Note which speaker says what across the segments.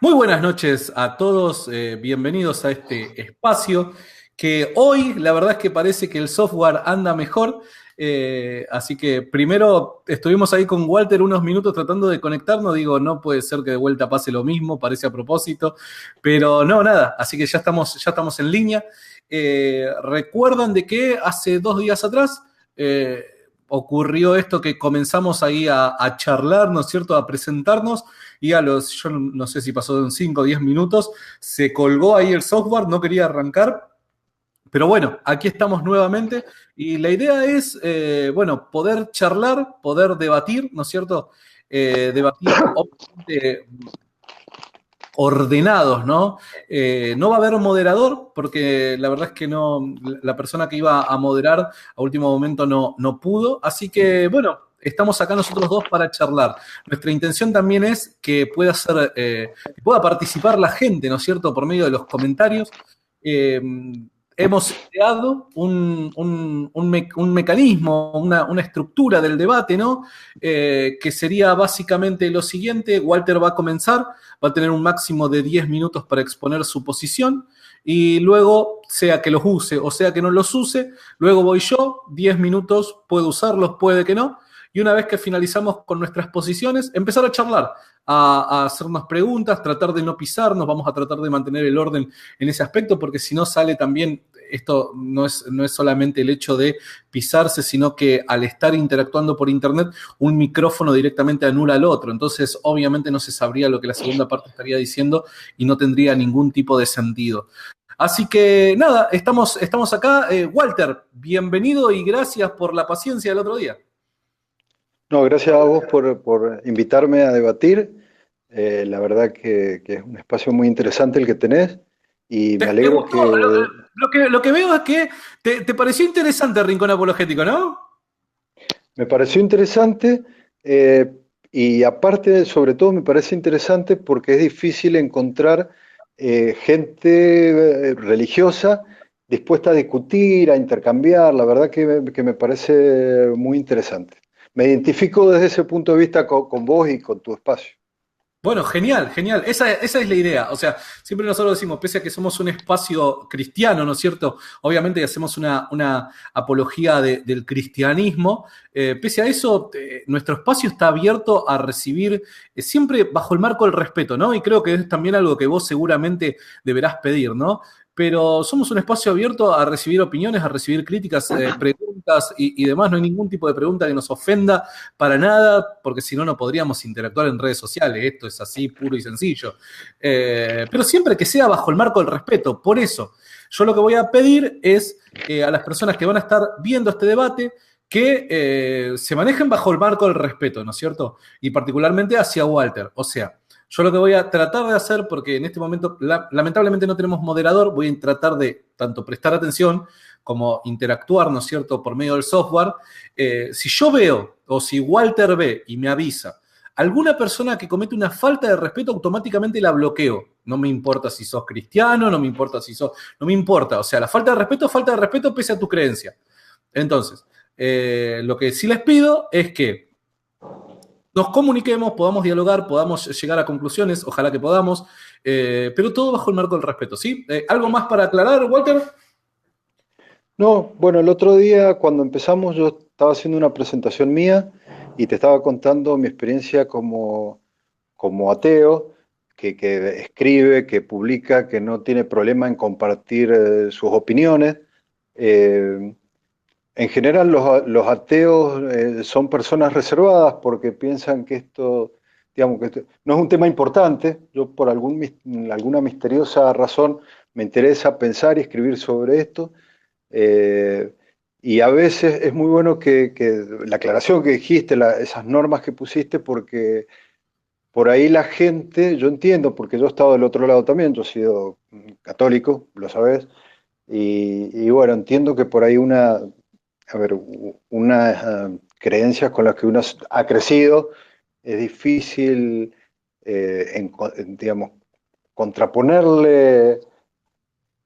Speaker 1: Muy buenas noches a todos, bienvenidos a este espacio que hoy la verdad es que parece que el software anda mejor, así que primero estuvimos ahí con Walter unos minutos tratando de conectarnos, digo, no puede ser que de vuelta pase lo mismo, parece a propósito, pero no, nada, así que ya estamos en línea. ¿Recuerdan de que hace 2 días atrás ocurrió esto que comenzamos ahí a charlar, ¿no es cierto?, a presentarnos? Y yo no sé si pasó en 5 o 10 minutos, se colgó ahí el software, no quería arrancar, pero bueno, aquí estamos nuevamente y la idea es, bueno, poder charlar, poder debatir, ¿no es cierto? Debatir, obviamente, ordenados, ¿no? No va a haber moderador, porque la verdad es que no, la persona que iba a moderar a último momento no pudo, así que bueno, estamos acá nosotros dos para charlar. Nuestra intención también es que pueda participar la gente, ¿no es cierto?, por medio de los comentarios. Eh, Hemos creado un mecanismo, una estructura del debate, ¿no? Que sería básicamente lo siguiente: Walter va a comenzar, va a tener un máximo de 10 minutos para exponer su posición y luego, sea que los use o sea que no los use, luego voy yo, 10 minutos, puede usarlos, puede que no, y una vez que finalizamos con nuestras posiciones, empezar a charlar, a hacernos preguntas, tratar de no pisarnos, vamos a tratar de mantener el orden en ese aspecto, porque si no sale también, esto no es solamente el hecho de pisarse, sino que al estar interactuando por internet, un micrófono directamente anula al otro. Entonces, obviamente no se sabría lo que la segunda parte estaría diciendo y no tendría ningún tipo de sentido. Así que nada, estamos acá. Walter, bienvenido y gracias por la paciencia del otro día.
Speaker 2: No, gracias a vos por invitarme a debatir. La verdad que es un espacio muy interesante el que tenés y me
Speaker 1: ¿Te
Speaker 2: alegro
Speaker 1: gustó?
Speaker 2: que
Speaker 1: Lo que veo es que te pareció interesante el Rincón Apologético, ¿no?
Speaker 2: me pareció interesante y aparte, sobre todo, me parece interesante porque es difícil encontrar gente religiosa dispuesta a discutir, a intercambiar. La verdad que me parece muy interesante. Me identifico desde ese punto de vista con vos y con tu espacio.
Speaker 1: Bueno, genial, genial. Esa es la idea. O sea, siempre nosotros decimos, pese a que somos un espacio cristiano, ¿no es cierto? Obviamente que hacemos una apología del cristianismo. Pese a eso, nuestro espacio está abierto a recibir, siempre bajo el marco del respeto, ¿no? Y creo que es también algo que vos seguramente deberás pedir, ¿no? Pero somos un espacio abierto a recibir opiniones, a recibir críticas, preguntas y demás. No hay ningún tipo de pregunta que nos ofenda para nada, porque si no, no podríamos interactuar en redes sociales. Esto es así, puro y sencillo. Pero siempre que sea bajo el marco del respeto. Por eso, yo lo que voy a pedir es a las personas que van a estar viendo este debate que se manejen bajo el marco del respeto, ¿no es cierto? Y particularmente hacia Walter. O sea, yo lo que voy a tratar de hacer, porque en este momento lamentablemente no tenemos moderador, voy a tratar de tanto prestar atención como interactuar, ¿no es cierto?, por medio del software. Si yo veo o si Walter ve y me avisa alguna persona que comete una falta de respeto, automáticamente la bloqueo. No me importa si sos cristiano, no me importa si sos... No me importa. O sea, la falta de respeto pese a tu creencia. Entonces, lo que sí les pido es que nos comuniquemos, podamos dialogar, podamos llegar a conclusiones, ojalá que podamos, pero todo bajo el marco del respeto, ¿sí? ¿Algo más para aclarar, Walter?
Speaker 2: No, bueno, el otro día cuando empezamos yo estaba haciendo una presentación mía y te estaba contando mi experiencia como ateo, que escribe, que publica, que no tiene problema en compartir sus opiniones. Eh, en general los ateos son personas reservadas porque piensan que esto, digamos, que esto no es un tema importante. Yo por alguna misteriosa razón me interesa pensar y escribir sobre esto. Eh, y a veces es muy bueno que la aclaración que dijiste, esas normas que pusiste, porque por ahí la gente, yo entiendo, porque yo he estado del otro lado también, yo he sido católico, lo sabes, y bueno, entiendo que por ahí a ver, unas creencias con las que uno ha crecido, es difícil, digamos, contraponerle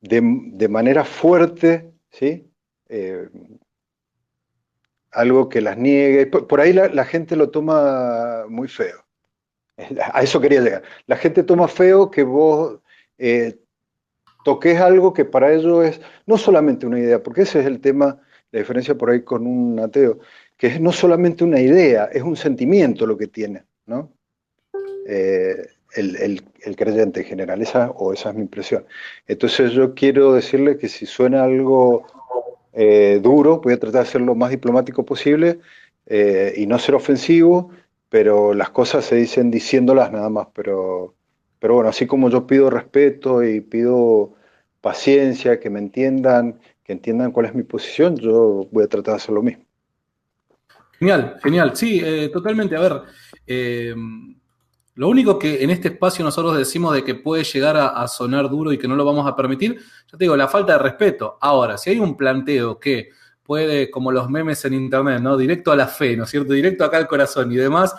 Speaker 2: de manera fuerte, ¿sí? Eh, Algo que las niegue. Por ahí la gente lo toma muy feo. A eso quería llegar. La gente toma feo que vos eh, toques algo que para ellos es no solamente una idea, porque ese es el tema, la diferencia por ahí con un ateo, que es no solamente una idea, es un sentimiento lo que tiene, ¿no? El creyente en general, esa es mi impresión. Entonces yo quiero decirle que si suena algo duro, voy a tratar de ser lo más diplomático posible y no ser ofensivo, pero las cosas se dicen diciéndolas nada más. Pero bueno, así como yo pido respeto y pido paciencia, que entiendan cuál es mi posición, yo voy a tratar de hacer lo mismo.
Speaker 1: Genial, genial. Sí, totalmente. A ver, eh, lo único que en este espacio nosotros decimos de que puede llegar a sonar duro y que no lo vamos a permitir, ya te digo, la falta de respeto. Ahora, si hay un planteo que puede, como los memes en internet, ¿no? Directo a la fe, ¿no es cierto? Directo acá al corazón y demás.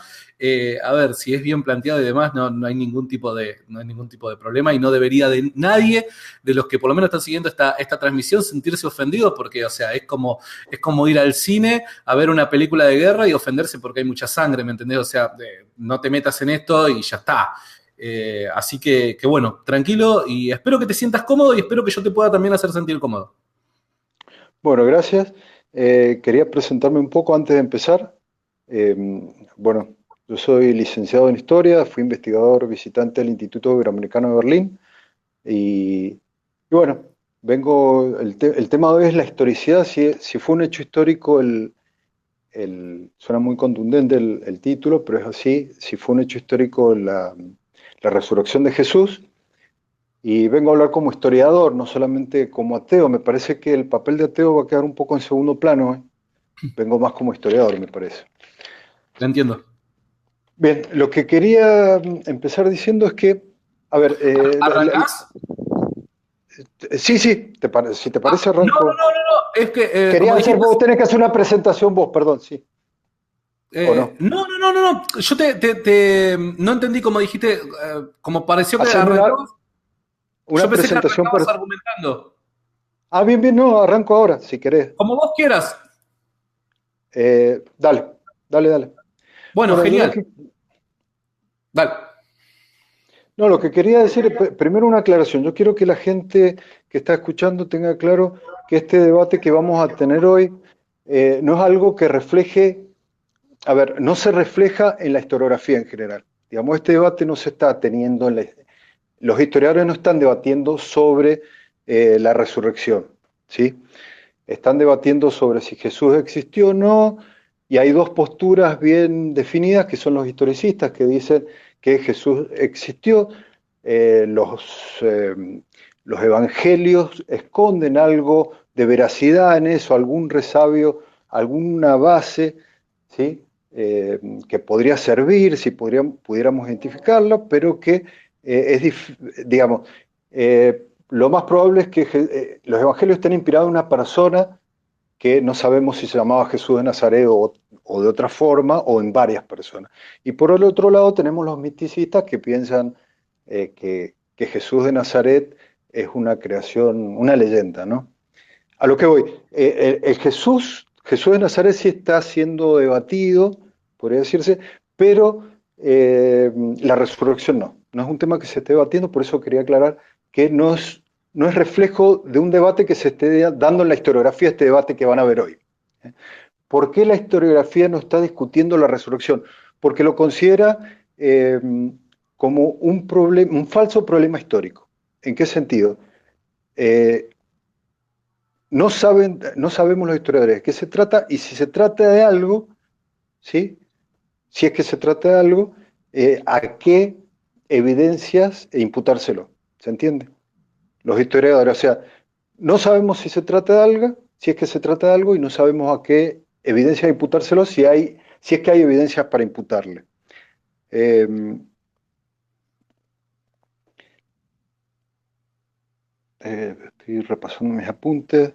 Speaker 1: A ver, si es bien planteado y demás, no hay no hay ningún tipo de problema y no debería de nadie de los que por lo menos están siguiendo esta transmisión sentirse ofendidos porque, o sea, es como ir al cine a ver una película de guerra y ofenderse porque hay mucha sangre, ¿me entendés? O sea, no te metas en esto y ya está. Así que bueno, tranquilo y espero que te sientas cómodo y espero que yo te pueda también hacer sentir cómodo.
Speaker 2: Bueno, gracias. Quería presentarme un poco antes de empezar. Eh, bueno, yo soy licenciado en Historia, fui investigador visitante del Instituto Iberoamericano de Berlín y, y bueno, el tema de hoy es la historicidad, si fue un hecho histórico, suena muy contundente el título, pero es así, si fue un hecho histórico la resurrección de Jesús. Y vengo a hablar como historiador, no solamente como ateo. Me parece que el papel de ateo va a quedar un poco en segundo plano, ¿eh? Vengo más como historiador, me parece.
Speaker 1: ¿La entiendo?
Speaker 2: Bien, lo que quería empezar diciendo es que, a ver,
Speaker 1: ¿Arrancás?
Speaker 2: sí, sí, si te parece
Speaker 1: No, no,
Speaker 2: arranco.
Speaker 1: no, no, no. Es que,
Speaker 2: Quería
Speaker 1: como
Speaker 2: hacer,
Speaker 1: dijiste,
Speaker 2: vos tenés que hacer una presentación vos, perdón, sí, o no.
Speaker 1: no, no, no, no, no. Yo no entendí como dijiste, como pareció que
Speaker 2: Hacerme
Speaker 1: arrancabas. Yo
Speaker 2: una
Speaker 1: pensé que
Speaker 2: presentación.
Speaker 1: arrancabas argumentando.
Speaker 2: Bien, bien, no, arranco ahora, si querés.
Speaker 1: Como vos quieras.
Speaker 2: Dale, dale, dale.
Speaker 1: Bueno,
Speaker 2: Bueno, yo lo
Speaker 1: genial.
Speaker 2: que,
Speaker 1: Dale.
Speaker 2: no, lo que quería decir, primero una aclaración. Yo quiero que la gente que está escuchando tenga claro que este debate que vamos a tener hoy no es algo que refleje, a ver, no se refleja en la historiografía en general. Digamos, este debate no se está teniendo los historiadores no están debatiendo sobre la resurrección, ¿sí? Están debatiendo sobre si Jesús existió o no, y hay dos posturas bien definidas, que son los historicistas, que dicen que Jesús existió. Eh, los, eh, los evangelios esconden algo de veracidad en eso, algún resabio, alguna base, ¿sí? Que podría servir, si pudiéramos identificarla, pero que digamos, lo más probable es que los evangelios estén inspirados en una persona que no sabemos si se llamaba Jesús de Nazaret o de otra forma o en varias personas. Y por el otro lado tenemos los misticistas que piensan que Jesús de Nazaret es una creación, una leyenda, ¿no? A lo que voy, Jesús de Nazaret sí está siendo debatido, podría decirse, pero la resurrección no es un tema que se esté debatiendo, por eso quería aclarar que no es reflejo de un debate que se esté dando en la historiografía, este debate que van a ver hoy. ¿Por qué la historiografía no está discutiendo la resurrección? Porque lo considera como un falso problema histórico. ¿En qué sentido? Eh, no sabemos los historiadores de qué se trata y si se trata de algo, ¿sí? Si es que se trata de algo, a qué evidencias imputárselo. ¿Se entiende? Los historiadores, o sea, no sabemos si se trata de algo, si es que se trata de algo y no sabemos a qué evidencias imputárselo, si es que hay evidencias para imputarle. Eh, Estoy repasando mis apuntes.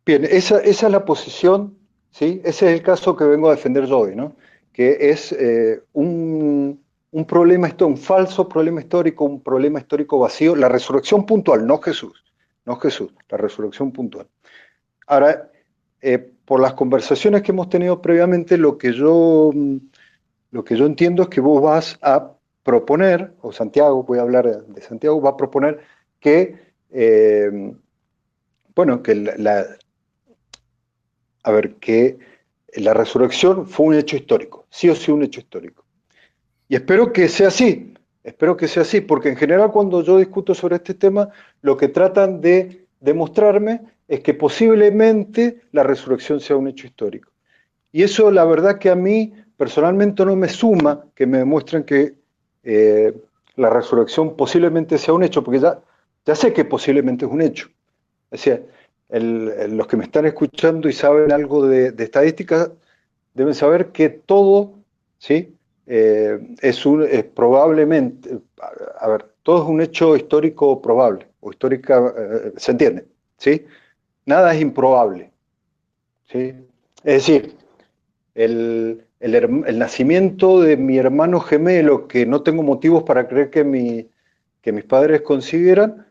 Speaker 2: Bien, esa es la posición, ¿sí? Ese es el caso que vengo a defender yo hoy, ¿no? Que es un problema, un falso problema histórico, un problema histórico vacío, la resurrección puntual, no Jesús, la resurrección puntual. Ahora, por las conversaciones que hemos tenido previamente, lo que yo entiendo es que vos vas a proponer, o Santiago, voy a hablar de Santiago, va a proponer que, bueno, que la resurrección fue un hecho histórico, sí o sí un hecho histórico. Y espero que sea así, porque en general cuando yo discuto sobre este tema, lo que tratan de demostrarme es que posiblemente la resurrección sea un hecho histórico. Y eso la verdad que a mí personalmente no me suma que me demuestren que la resurrección posiblemente sea un hecho, porque ya sé que posiblemente es un hecho. O sea, los que me están escuchando y saben algo de estadística deben saber que todo, ¿sí? Es probablemente, a ver, todo es un hecho histórico probable, o histórica, ¿se entiende? ¿Sí? Nada es improbable, ¿sí? Es decir, el nacimiento de mi hermano gemelo, que no tengo motivos para creer que mis padres concibieran,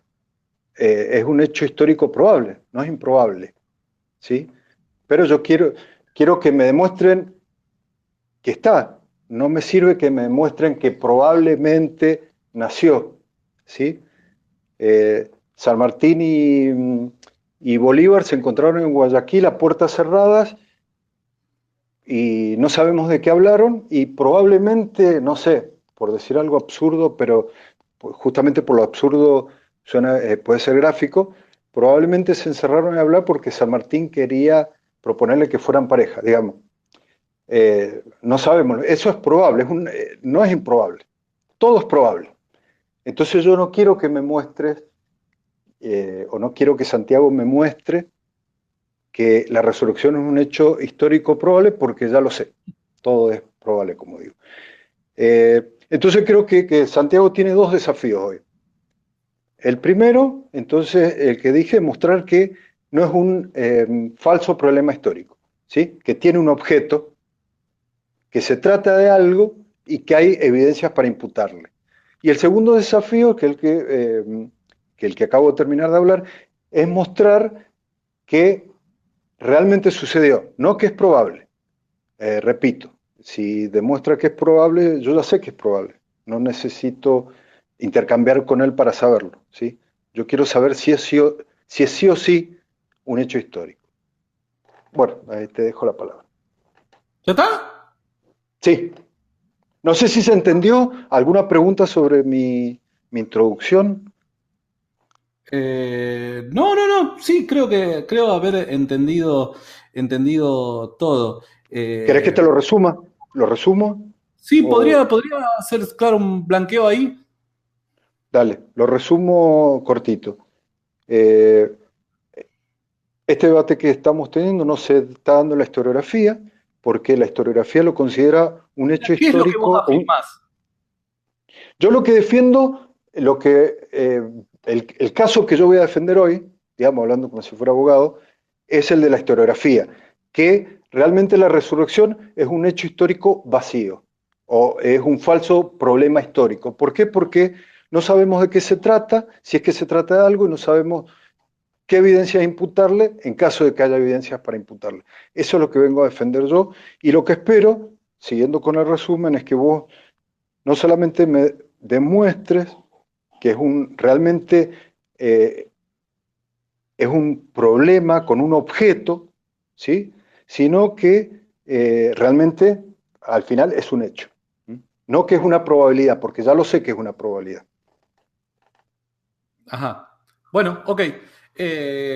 Speaker 2: es un hecho histórico probable, no es improbable, ¿sí? Pero yo quiero que me demuestren que está, no me sirve que me demuestren que probablemente nació, ¿sí? San Martín y Bolívar se encontraron en Guayaquil a puertas cerradas y no sabemos de qué hablaron y probablemente, no sé, por decir algo absurdo, pero justamente por lo absurdo puede ser gráfico, probablemente se encerraron a hablar porque San Martín quería proponerle que fueran pareja, digamos. No sabemos, eso es probable, no es improbable, todo es probable. Entonces yo no quiero que me muestres, o no quiero que Santiago me muestre que la resurrección es un hecho histórico probable porque ya lo sé, todo es probable, como digo. Entonces creo que Santiago tiene dos desafíos hoy. El primero, entonces, el que dije, mostrar que no es un falso problema histórico, ¿sí? Que tiene un objeto, que se trata de algo y que hay evidencias para imputarle. Y el segundo desafío, que el que acabo de terminar de hablar, es mostrar que realmente sucedió, no que es probable. Repito, si demuestra que es probable, yo ya sé que es probable. No necesito intercambiar con él para saberlo, ¿sí? Yo quiero saber si es sí o sí un hecho histórico. Bueno, ahí te dejo la palabra.
Speaker 1: ¿Ya está?
Speaker 2: Sí, no sé si se entendió. ¿Alguna pregunta sobre mi introducción?
Speaker 1: No, sí, creo haber entendido todo.
Speaker 2: ¿Querés que
Speaker 1: Eh,
Speaker 2: te lo resuma? ¿Lo resumo?
Speaker 1: sí,
Speaker 2: O,
Speaker 1: podría hacer, claro, un blanqueo ahí.
Speaker 2: dale, lo resumo cortito. Eh, este debate que estamos teniendo no se está dando en la historiografía, porque la historiografía lo considera un hecho
Speaker 1: ¿Qué es lo que vos
Speaker 2: histórico.
Speaker 1: afirmás?
Speaker 2: Yo lo que defiendo, el caso que yo voy a defender hoy, digamos, hablando como si fuera abogado, es el de la historiografía, que realmente la resurrección es un hecho histórico vacío, o es un falso problema histórico. ¿Por qué? Porque no sabemos de qué se trata, si es que se trata de algo, y no sabemos qué evidencias imputarle en caso de que haya evidencias para imputarle. Eso es lo que vengo a defender yo, y lo que espero, siguiendo con el resumen, es que vos no solamente me demuestres que realmente es un problema con un objeto, ¿sí? Sino que realmente al final es un hecho. ¿Sí? No que es una probabilidad, porque ya lo sé que es una probabilidad.
Speaker 1: Ajá. Bueno, ok.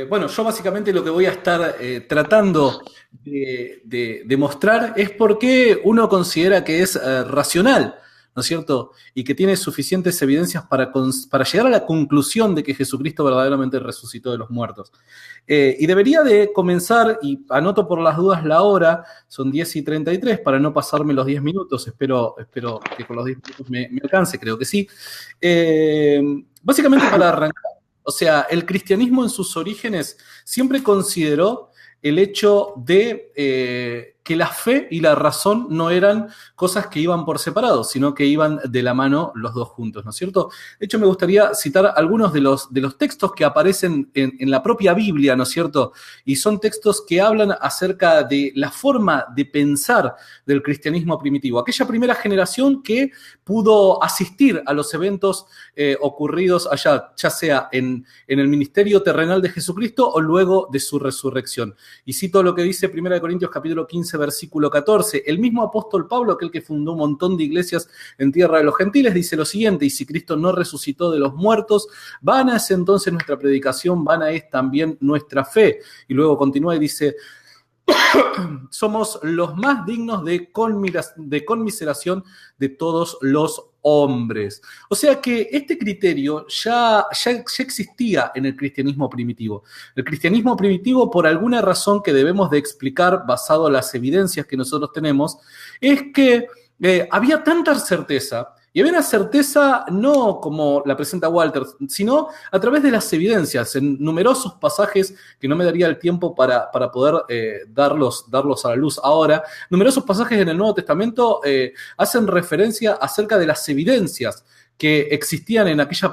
Speaker 1: Bueno, yo básicamente lo que voy a estar tratando de mostrar es por qué uno considera que es racional, ¿no es cierto? Y que tiene suficientes evidencias para llegar a la conclusión de que Jesucristo verdaderamente resucitó de los muertos. Y debería de comenzar, y anoto por las dudas la hora, son 10:33 para no pasarme los 10 minutos, espero que con los 10 minutos me alcance, creo que sí. Básicamente para arrancar, o sea, el cristianismo en sus orígenes siempre consideró el hecho de que la fe y la razón no eran cosas que iban por separado, sino que iban de la mano los dos juntos, ¿no es cierto? De hecho, me gustaría citar algunos de los textos que aparecen en la propia Biblia, ¿no es cierto? Y son textos que hablan acerca de la forma de pensar del cristianismo primitivo. Aquella primera generación que pudo asistir a los eventos ocurridos allá, ya sea en el ministerio terrenal de Jesucristo o luego de su resurrección. Y cito lo que dice 1 Corintios capítulo 15, versículo 14. El mismo apóstol Pablo, aquel que fundó un montón de iglesias en tierra de los gentiles, dice lo siguiente: y si Cristo no resucitó de los muertos, vana es entonces nuestra predicación, vana es también nuestra fe. Y luego continúa y dice: somos los más dignos de conmiseración de todos los hombres. O sea que este criterio ya existía en el cristianismo primitivo. El cristianismo primitivo, por alguna razón que debemos de explicar basado en las evidencias que nosotros tenemos, es que había tanta certeza. Y había una certeza no como la presenta Walter, sino a través de las evidencias, en numerosos pasajes que no me daría el tiempo para poder darlos a la luz ahora. Numerosos pasajes en el Nuevo Testamento hacen referencia acerca de las evidencias que existían en aquella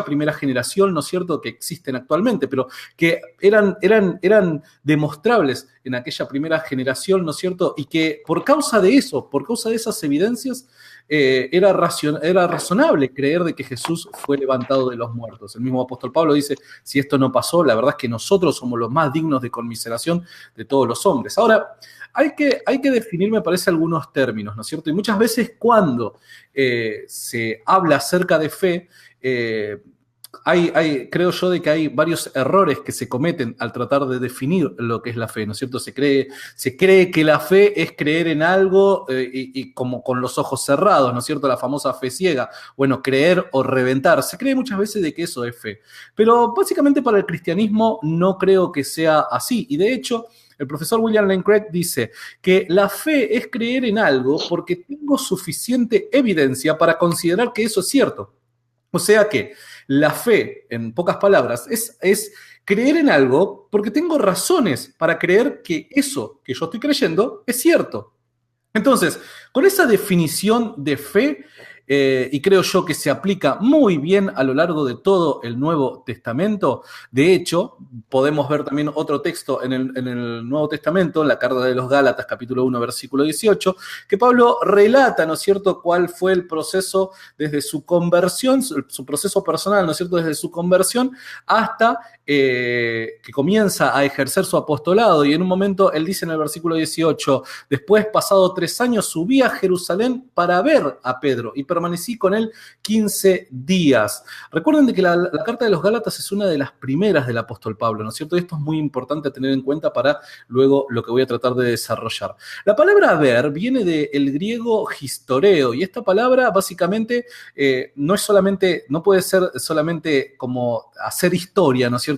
Speaker 1: primera generación, ¿no es cierto?, que existen actualmente, pero que eran demostrables en aquella primera generación, ¿no es cierto?, y que por causa de esas evidencias, era razonable creer de que Jesús fue levantado de los muertos. El mismo apóstol Pablo dice: si esto no pasó, la verdad es que nosotros somos los más dignos de conmiseración de todos los hombres. Ahora, hay que definir, me parece, algunos términos, ¿no es cierto? Y muchas veces cuando se habla acerca de fe, creo yo de que hay varios errores que se cometen al tratar de definir lo que es la fe, ¿no es cierto? Se cree que la fe es creer en algo y como con los ojos cerrados, ¿no es cierto? La famosa fe ciega. Bueno, creer o reventar. Se cree muchas veces de que eso es fe. Pero básicamente para el cristianismo no creo que sea así. Y de hecho, el profesor William Lane Craig dice que la fe es creer en algo porque tengo suficiente evidencia para considerar que eso es cierto. O sea que la fe, en pocas palabras, es creer en algo porque tengo razones para creer que eso que yo estoy creyendo es cierto. Entonces, con esa definición de fe, y creo yo que se aplica muy bien a lo largo de todo el Nuevo Testamento. De hecho, podemos ver también otro texto en el Nuevo Testamento, en la carta de los Gálatas, capítulo 1, versículo 18, que Pablo relata, ¿no es cierto?, cuál fue el proceso desde su conversión, su proceso personal, ¿no es cierto?, desde su conversión hasta que comienza a ejercer su apostolado. Y en un momento, él dice en el versículo 18, después, pasado 3 años, subí a Jerusalén para ver a Pedro y permanecí con él 15 días. Recuerden de que la carta de los Gálatas es una de las primeras del apóstol Pablo, ¿no es cierto? Y esto es muy importante tener en cuenta para luego lo que voy a tratar de desarrollar. La palabra ver viene del griego historeo, y esta palabra básicamente no puede ser solamente como hacer historia, ¿no es cierto?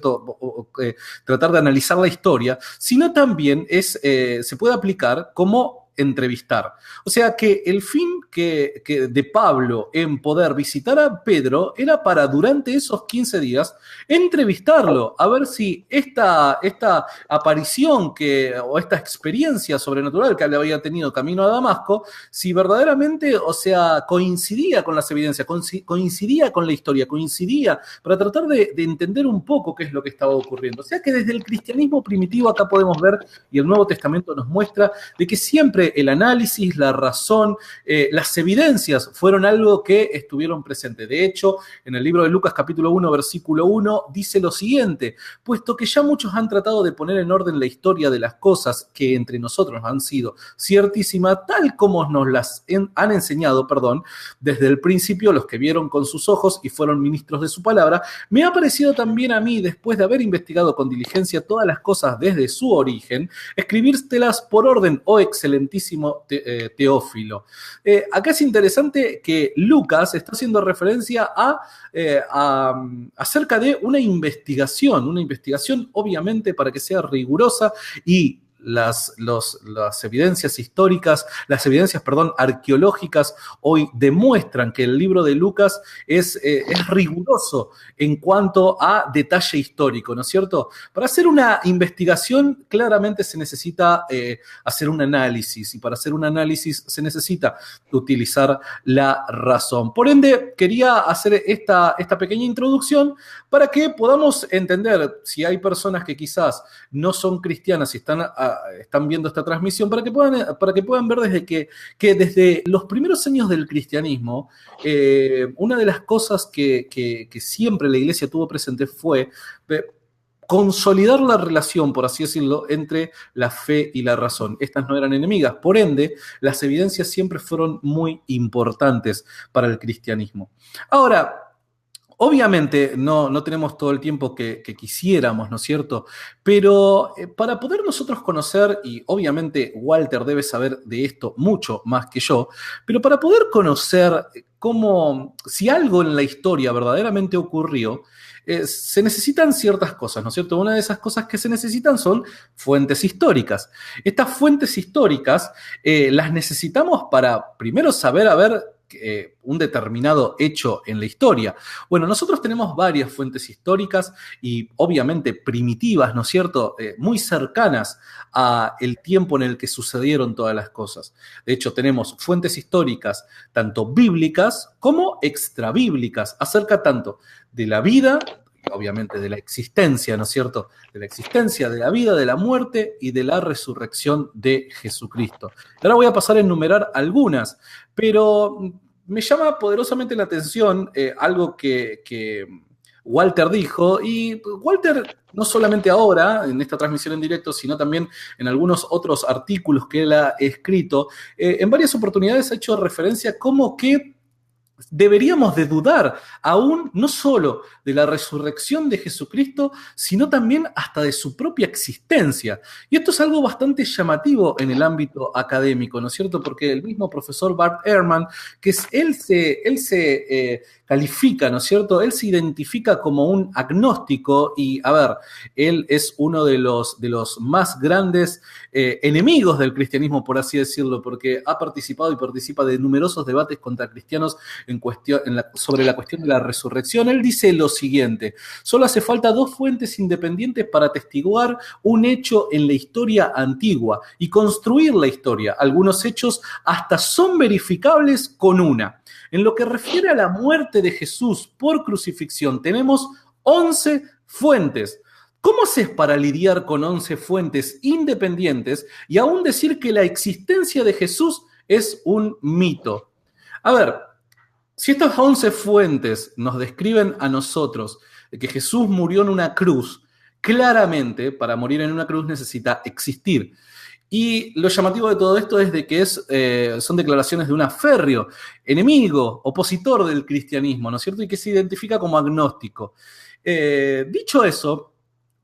Speaker 1: Tratar de analizar la historia, sino también se puede aplicar como entrevistar. O sea que el fin de Pablo en poder visitar a Pedro era para durante esos 15 días entrevistarlo, a ver si esta aparición o esta experiencia sobrenatural que él había tenido camino a Damasco, si verdaderamente, o sea, coincidía con las evidencias, coincidía con la historia, coincidía para tratar de entender un poco qué es lo que estaba ocurriendo. O sea que desde el cristianismo primitivo acá podemos ver, y el Nuevo Testamento nos muestra, de que siempre el análisis, la razón, las evidencias fueron algo que estuvieron presentes. De hecho, en el libro de Lucas capítulo 1, versículo 1, dice lo siguiente: puesto que ya muchos han tratado de poner en orden la historia de las cosas que entre nosotros han sido ciertísimas, tal como nos las han enseñado, desde el principio los que vieron con sus ojos y fueron ministros de su palabra, me ha parecido también a mí, después de haber investigado con diligencia todas las cosas desde su origen, escribírtelas por orden, oh excelentísimo Teófilo. Acá es interesante que Lucas está haciendo referencia acerca de una investigación obviamente para que sea rigurosa, y las evidencias históricas, las evidencias, perdón, arqueológicas hoy demuestran que el libro de Lucas es riguroso en cuanto a detalle histórico, ¿no es cierto? Para hacer una investigación claramente se necesita hacer un análisis, y para hacer un análisis se necesita utilizar la razón. Por ende, quería hacer esta pequeña introducción para que podamos entender, si hay personas que quizás no son cristianas y están viendo esta transmisión, para que puedan ver que desde los primeros años del cristianismo, una de las cosas que siempre la iglesia tuvo presente fue consolidar la relación, por así decirlo, entre la fe y la razón. Estas no eran enemigas, por ende, las evidencias siempre fueron muy importantes para el cristianismo. Ahora, obviamente no tenemos todo el tiempo que quisiéramos, ¿no es cierto? Pero para poder nosotros conocer, y obviamente Walter debe saber de esto mucho más que yo, pero para poder conocer si algo en la historia verdaderamente ocurrió, se necesitan ciertas cosas, ¿no es cierto? Una de esas cosas que se necesitan son fuentes históricas. Estas fuentes históricas las necesitamos para primero saber un determinado hecho en la historia. Bueno, nosotros tenemos varias fuentes históricas y obviamente primitivas, ¿no es cierto? Muy cercanas al tiempo en el que sucedieron todas las cosas. De hecho, tenemos fuentes históricas tanto bíblicas como extrabíblicas acerca tanto de la vida, obviamente de la existencia, ¿no es cierto? De la existencia, de la vida, de la muerte y de la resurrección de Jesucristo. Ahora voy a pasar a enumerar algunas, pero me llama poderosamente la atención algo que Walter dijo, y Walter no solamente ahora, en esta transmisión en directo, sino también en algunos otros artículos que él ha escrito, en varias oportunidades ha hecho referencia como que deberíamos de dudar aún no solo de la resurrección de Jesucristo, sino también hasta de su propia existencia. Y esto es algo bastante llamativo en el ámbito académico, ¿no es cierto? Porque el mismo profesor Bart Ehrman, él se califica, ¿no es cierto? Él se identifica como un agnóstico y, a ver, él es uno de los más grandes enemigos del cristianismo, por así decirlo, porque ha participado y participa de numerosos debates contra cristianos sobre la cuestión de la resurrección. Él dice lo siguiente: solo hace falta dos fuentes independientes para atestiguar un hecho en la historia antigua y construir la historia. Algunos hechos hasta son verificables con una. En lo que refiere a la muerte de Jesús por crucifixión, tenemos 11 fuentes. ¿Cómo haces para lidiar con 11 fuentes independientes y aún decir que la existencia de Jesús es un mito? A ver, si estas 11 fuentes nos describen a nosotros de que Jesús murió en una cruz, claramente para morir en una cruz necesita existir. Y lo llamativo de todo esto es de que son declaraciones de un férreo enemigo, opositor del cristianismo, ¿no es cierto? Y que se identifica como agnóstico. Dicho eso,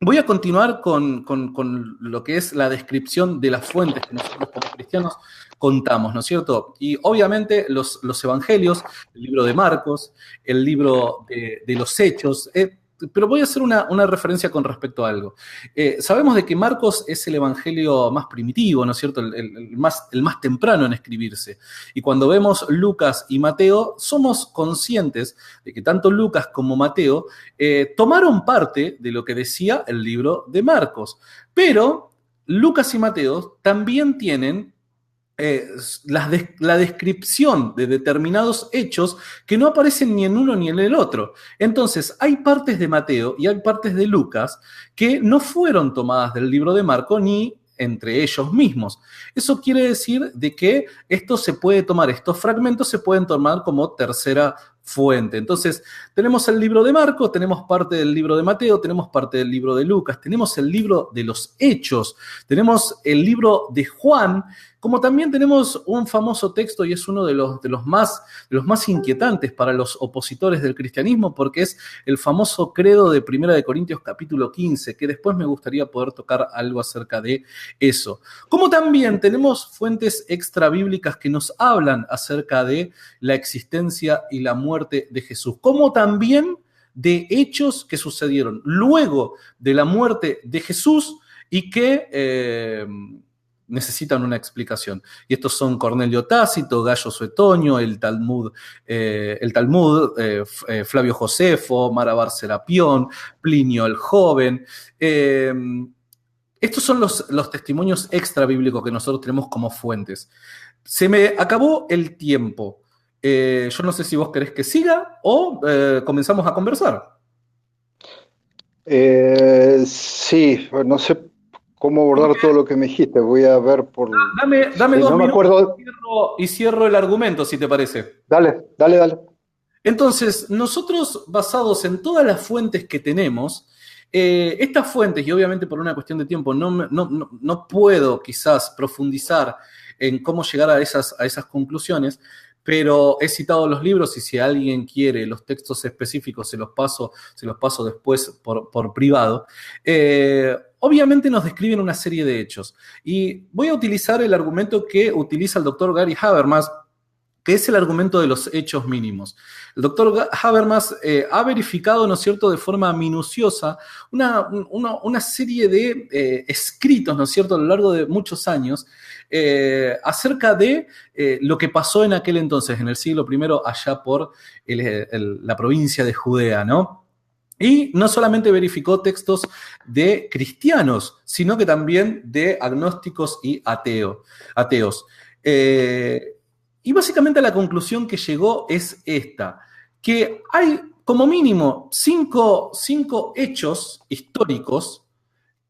Speaker 1: voy a continuar con lo que es la descripción de las fuentes que nosotros como cristianos contamos, ¿no es cierto? Y obviamente los evangelios, el libro de Marcos, el libro de los Hechos, pero voy a hacer una referencia con respecto a algo. Sabemos de que Marcos es el evangelio más primitivo, ¿no es cierto? El más temprano en escribirse. Y cuando vemos Lucas y Mateo, somos conscientes de que tanto Lucas como Mateo tomaron parte de lo que decía el libro de Marcos. Pero Lucas y Mateo también tienen la descripción de determinados hechos que no aparecen ni en uno ni en el otro. Entonces, hay partes de Mateo y hay partes de Lucas que no fueron tomadas del libro de Marco ni entre ellos mismos. Eso quiere decir de que estos fragmentos se pueden tomar como tercera fuente. Entonces, tenemos el libro de Marcos, tenemos parte del libro de Mateo, tenemos parte del libro de Lucas, tenemos el libro de los Hechos, tenemos el libro de Juan, como también tenemos un famoso texto, y es uno de los más inquietantes para los opositores del cristianismo, porque es el famoso credo de 1 de Corintios capítulo 15, que después me gustaría poder tocar algo acerca de eso. Como también tenemos fuentes extrabíblicas que nos hablan acerca de la existencia y la muerte de Jesús, como también de hechos que sucedieron luego de la muerte de Jesús y que necesitan una explicación. Y estos son Cornelio Tácito, Gayo Suetonio, Flavio Josefo, Marabar Serapión, Plinio el Joven. Estos son los testimonios extra bíblicos que nosotros tenemos como fuentes. Se me acabó el tiempo. Yo no sé si vos querés que siga o comenzamos a conversar.
Speaker 2: Sí, no sé cómo abordar todo lo que me dijiste. Voy a ver por...
Speaker 1: Dame dos
Speaker 2: no me
Speaker 1: minutos
Speaker 2: acuerdo.
Speaker 1: y cierro el argumento, si te parece.
Speaker 2: Dale, dale, dale.
Speaker 1: Entonces, nosotros, basados en todas las fuentes que tenemos, estas fuentes, y obviamente por una cuestión de tiempo, no puedo quizás profundizar en cómo llegar a esas conclusiones, pero he citado los libros y si alguien quiere los textos específicos se los paso después por privado. Obviamente nos describen una serie de hechos. Y voy a utilizar el argumento que utiliza el doctor Gary Habermas, que es el argumento de los hechos mínimos. El doctor Habermas ha verificado, ¿no es cierto?, de forma minuciosa una serie de escritos, ¿no es cierto?, a lo largo de muchos años, acerca de lo que pasó en aquel entonces, en el siglo I, allá por la provincia de Judea, ¿no? Y no solamente verificó textos de cristianos, sino que también de agnósticos y ateos. Y básicamente la conclusión que llegó es esta, que hay como mínimo cinco hechos históricos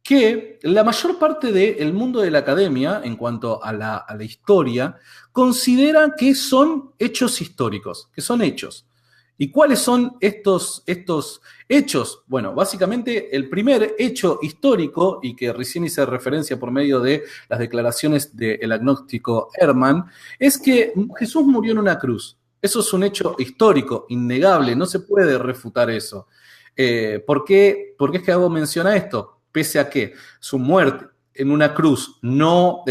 Speaker 1: que la mayor parte del mundo de la academia, en cuanto a la historia, considera que son hechos históricos, que son hechos. ¿Y cuáles son estos hechos? Bueno, básicamente el primer hecho histórico, y que recién hice referencia por medio de las declaraciones del agnóstico Herman, es que Jesús murió en una cruz. Eso es un hecho histórico, innegable, no se puede refutar eso. ¿Por qué es que hago mención a esto? Pese a que su muerte en una cruz no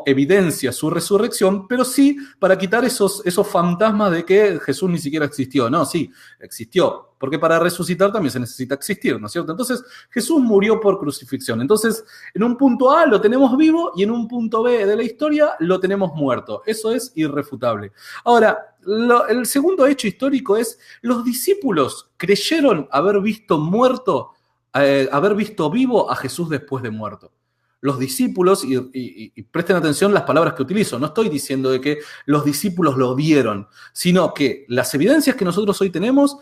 Speaker 1: evidencia su resurrección, pero sí para quitar esos fantasmas de que Jesús ni siquiera existió. No, sí, existió, porque para resucitar también se necesita existir, ¿no es cierto? Entonces, Jesús murió por crucifixión. Entonces, en un punto A lo tenemos vivo y en un punto B de la historia lo tenemos muerto. Eso es irrefutable. Ahora, el segundo hecho histórico es los discípulos creyeron haber visto vivo a Jesús después de muerto. Los discípulos, y presten atención las palabras que utilizo, no estoy diciendo de que los discípulos lo vieron, sino que las evidencias que nosotros hoy tenemos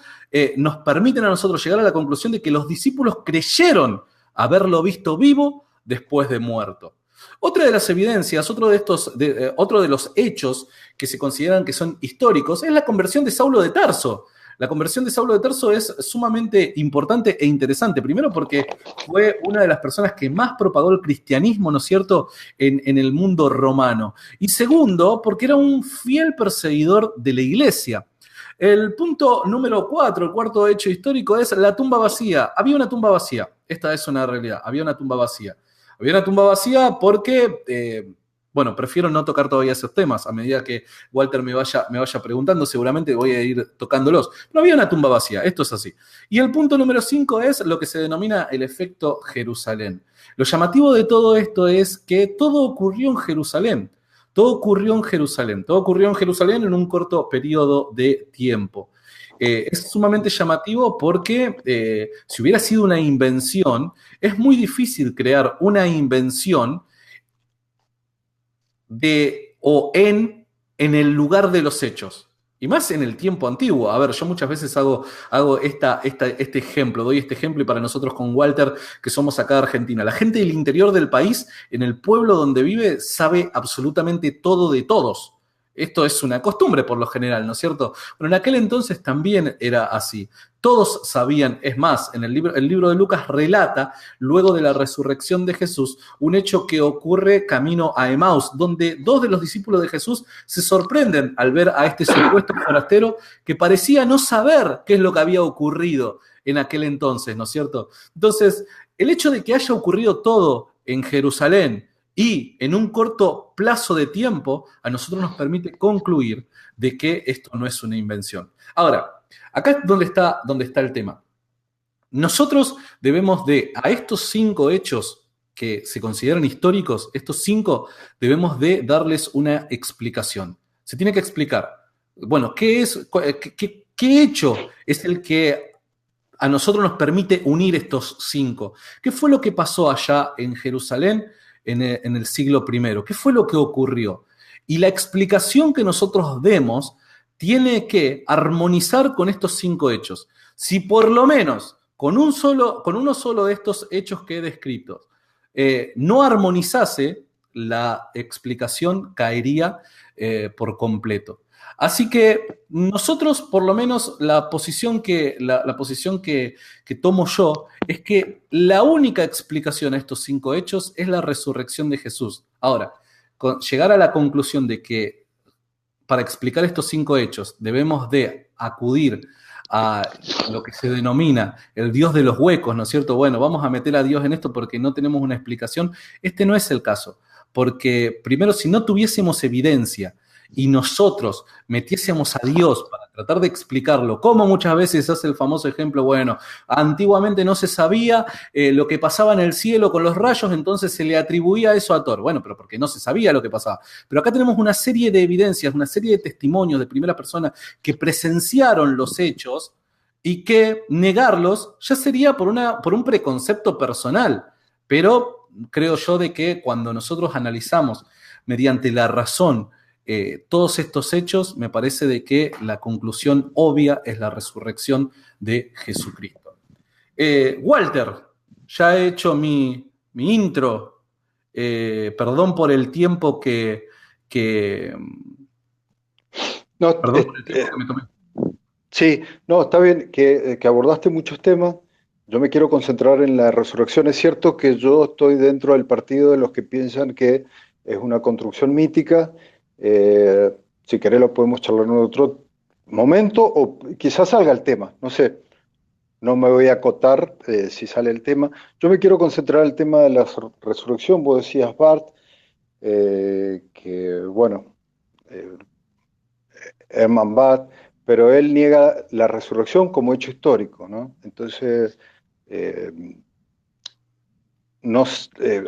Speaker 1: nos permiten a nosotros llegar a la conclusión de que los discípulos creyeron haberlo visto vivo después de muerto. Otra de las evidencias, otro de los hechos que se consideran que son históricos, es la conversión de Saulo de Tarso. La conversión de Saulo de Tarso es sumamente importante e interesante. Primero porque fue una de las personas que más propagó el cristianismo, ¿no es cierto?, en el mundo romano. Y segundo, porque era un fiel perseguidor de la iglesia. El punto número 4, el cuarto hecho histórico, es la tumba vacía. Había una tumba vacía. Esta es una realidad. Había una tumba vacía. Había una tumba vacía porque... bueno, prefiero no tocar todavía esos temas. A medida que Walter me vaya preguntando, seguramente voy a ir tocándolos. Pero había una tumba vacía, esto es así. Y el punto número 5 es lo que se denomina el efecto Jerusalén. Lo llamativo de todo esto es que todo ocurrió en Jerusalén. Todo ocurrió en Jerusalén en un corto periodo de tiempo. Es sumamente llamativo porque si hubiera sido una invención, es muy difícil crear una invención en el lugar de los hechos. Y más en el tiempo antiguo. A ver, yo muchas veces hago este ejemplo, doy este ejemplo y para nosotros con Walter, que somos acá de Argentina. La gente del interior del país, en el pueblo donde vive, sabe absolutamente todo de todos. Esto es una costumbre por lo general, ¿no es cierto? Bueno, en aquel entonces también era así. Todos sabían, es más, en el libro de Lucas relata, luego de la resurrección de Jesús, un hecho que ocurre camino a Emaús, donde dos de los discípulos de Jesús se sorprenden al ver a este supuesto forastero que parecía no saber qué es lo que había ocurrido en aquel entonces, ¿no es cierto? Entonces, el hecho de que haya ocurrido todo en Jerusalén, y en un corto plazo de tiempo, a nosotros nos permite concluir de que esto no es una invención. Ahora, acá es donde está el tema. Nosotros debemos a estos 5 hechos que se consideran históricos, estos 5, debemos de darles una explicación. Se tiene que explicar, bueno, ¿qué hecho es el que a nosotros nos permite unir estos 5? ¿Qué fue lo que pasó allá en Jerusalén en el siglo I? ¿Qué fue lo que ocurrió? Y la explicación que nosotros demos tiene que armonizar con estos 5 hechos. Si por lo menos con uno solo de estos hechos que he descrito no armonizase, la explicación caería por completo. Así que nosotros, por lo menos, la posición que tomo yo es que la única explicación a estos 5 hechos es la resurrección de Jesús. Ahora, llegar a la conclusión de que para explicar estos 5 hechos debemos de acudir a lo que se denomina el Dios de los huecos, ¿no es cierto? Bueno, vamos a meter a Dios en esto porque no tenemos una explicación. Este no es el caso, porque primero, si no tuviésemos evidencia y nosotros metiésemos a Dios para tratar de explicarlo, como muchas veces hace el famoso ejemplo, bueno, antiguamente no se sabía lo que pasaba en el cielo con los rayos, entonces se le atribuía eso a Thor. Bueno, pero porque no se sabía lo que pasaba. Pero acá tenemos una serie de evidencias, una serie de testimonios de primera persona que presenciaron los hechos y que negarlos ya sería por un preconcepto personal. Pero creo yo de que cuando nosotros analizamos mediante la razón todos estos hechos, me parece de que la conclusión obvia es la resurrección de Jesucristo. Walter, ya he hecho mi intro. Perdón por el tiempo
Speaker 2: No,
Speaker 1: perdón por el tiempo que me tomé.
Speaker 2: sí, no, está bien que abordaste muchos temas. Yo me quiero concentrar en la resurrección. Es cierto que yo estoy dentro del partido de los que piensan que es una construcción mítica. Si querés lo podemos charlar en otro momento o quizás salga el tema, no sé. No me voy a acotar si sale el tema. Yo me quiero concentrar en el tema de la resurrección. Vos decías, Bart, que bueno, eh, Herman Bath, pero él niega la resurrección como hecho histórico, ¿no? Entonces, eh,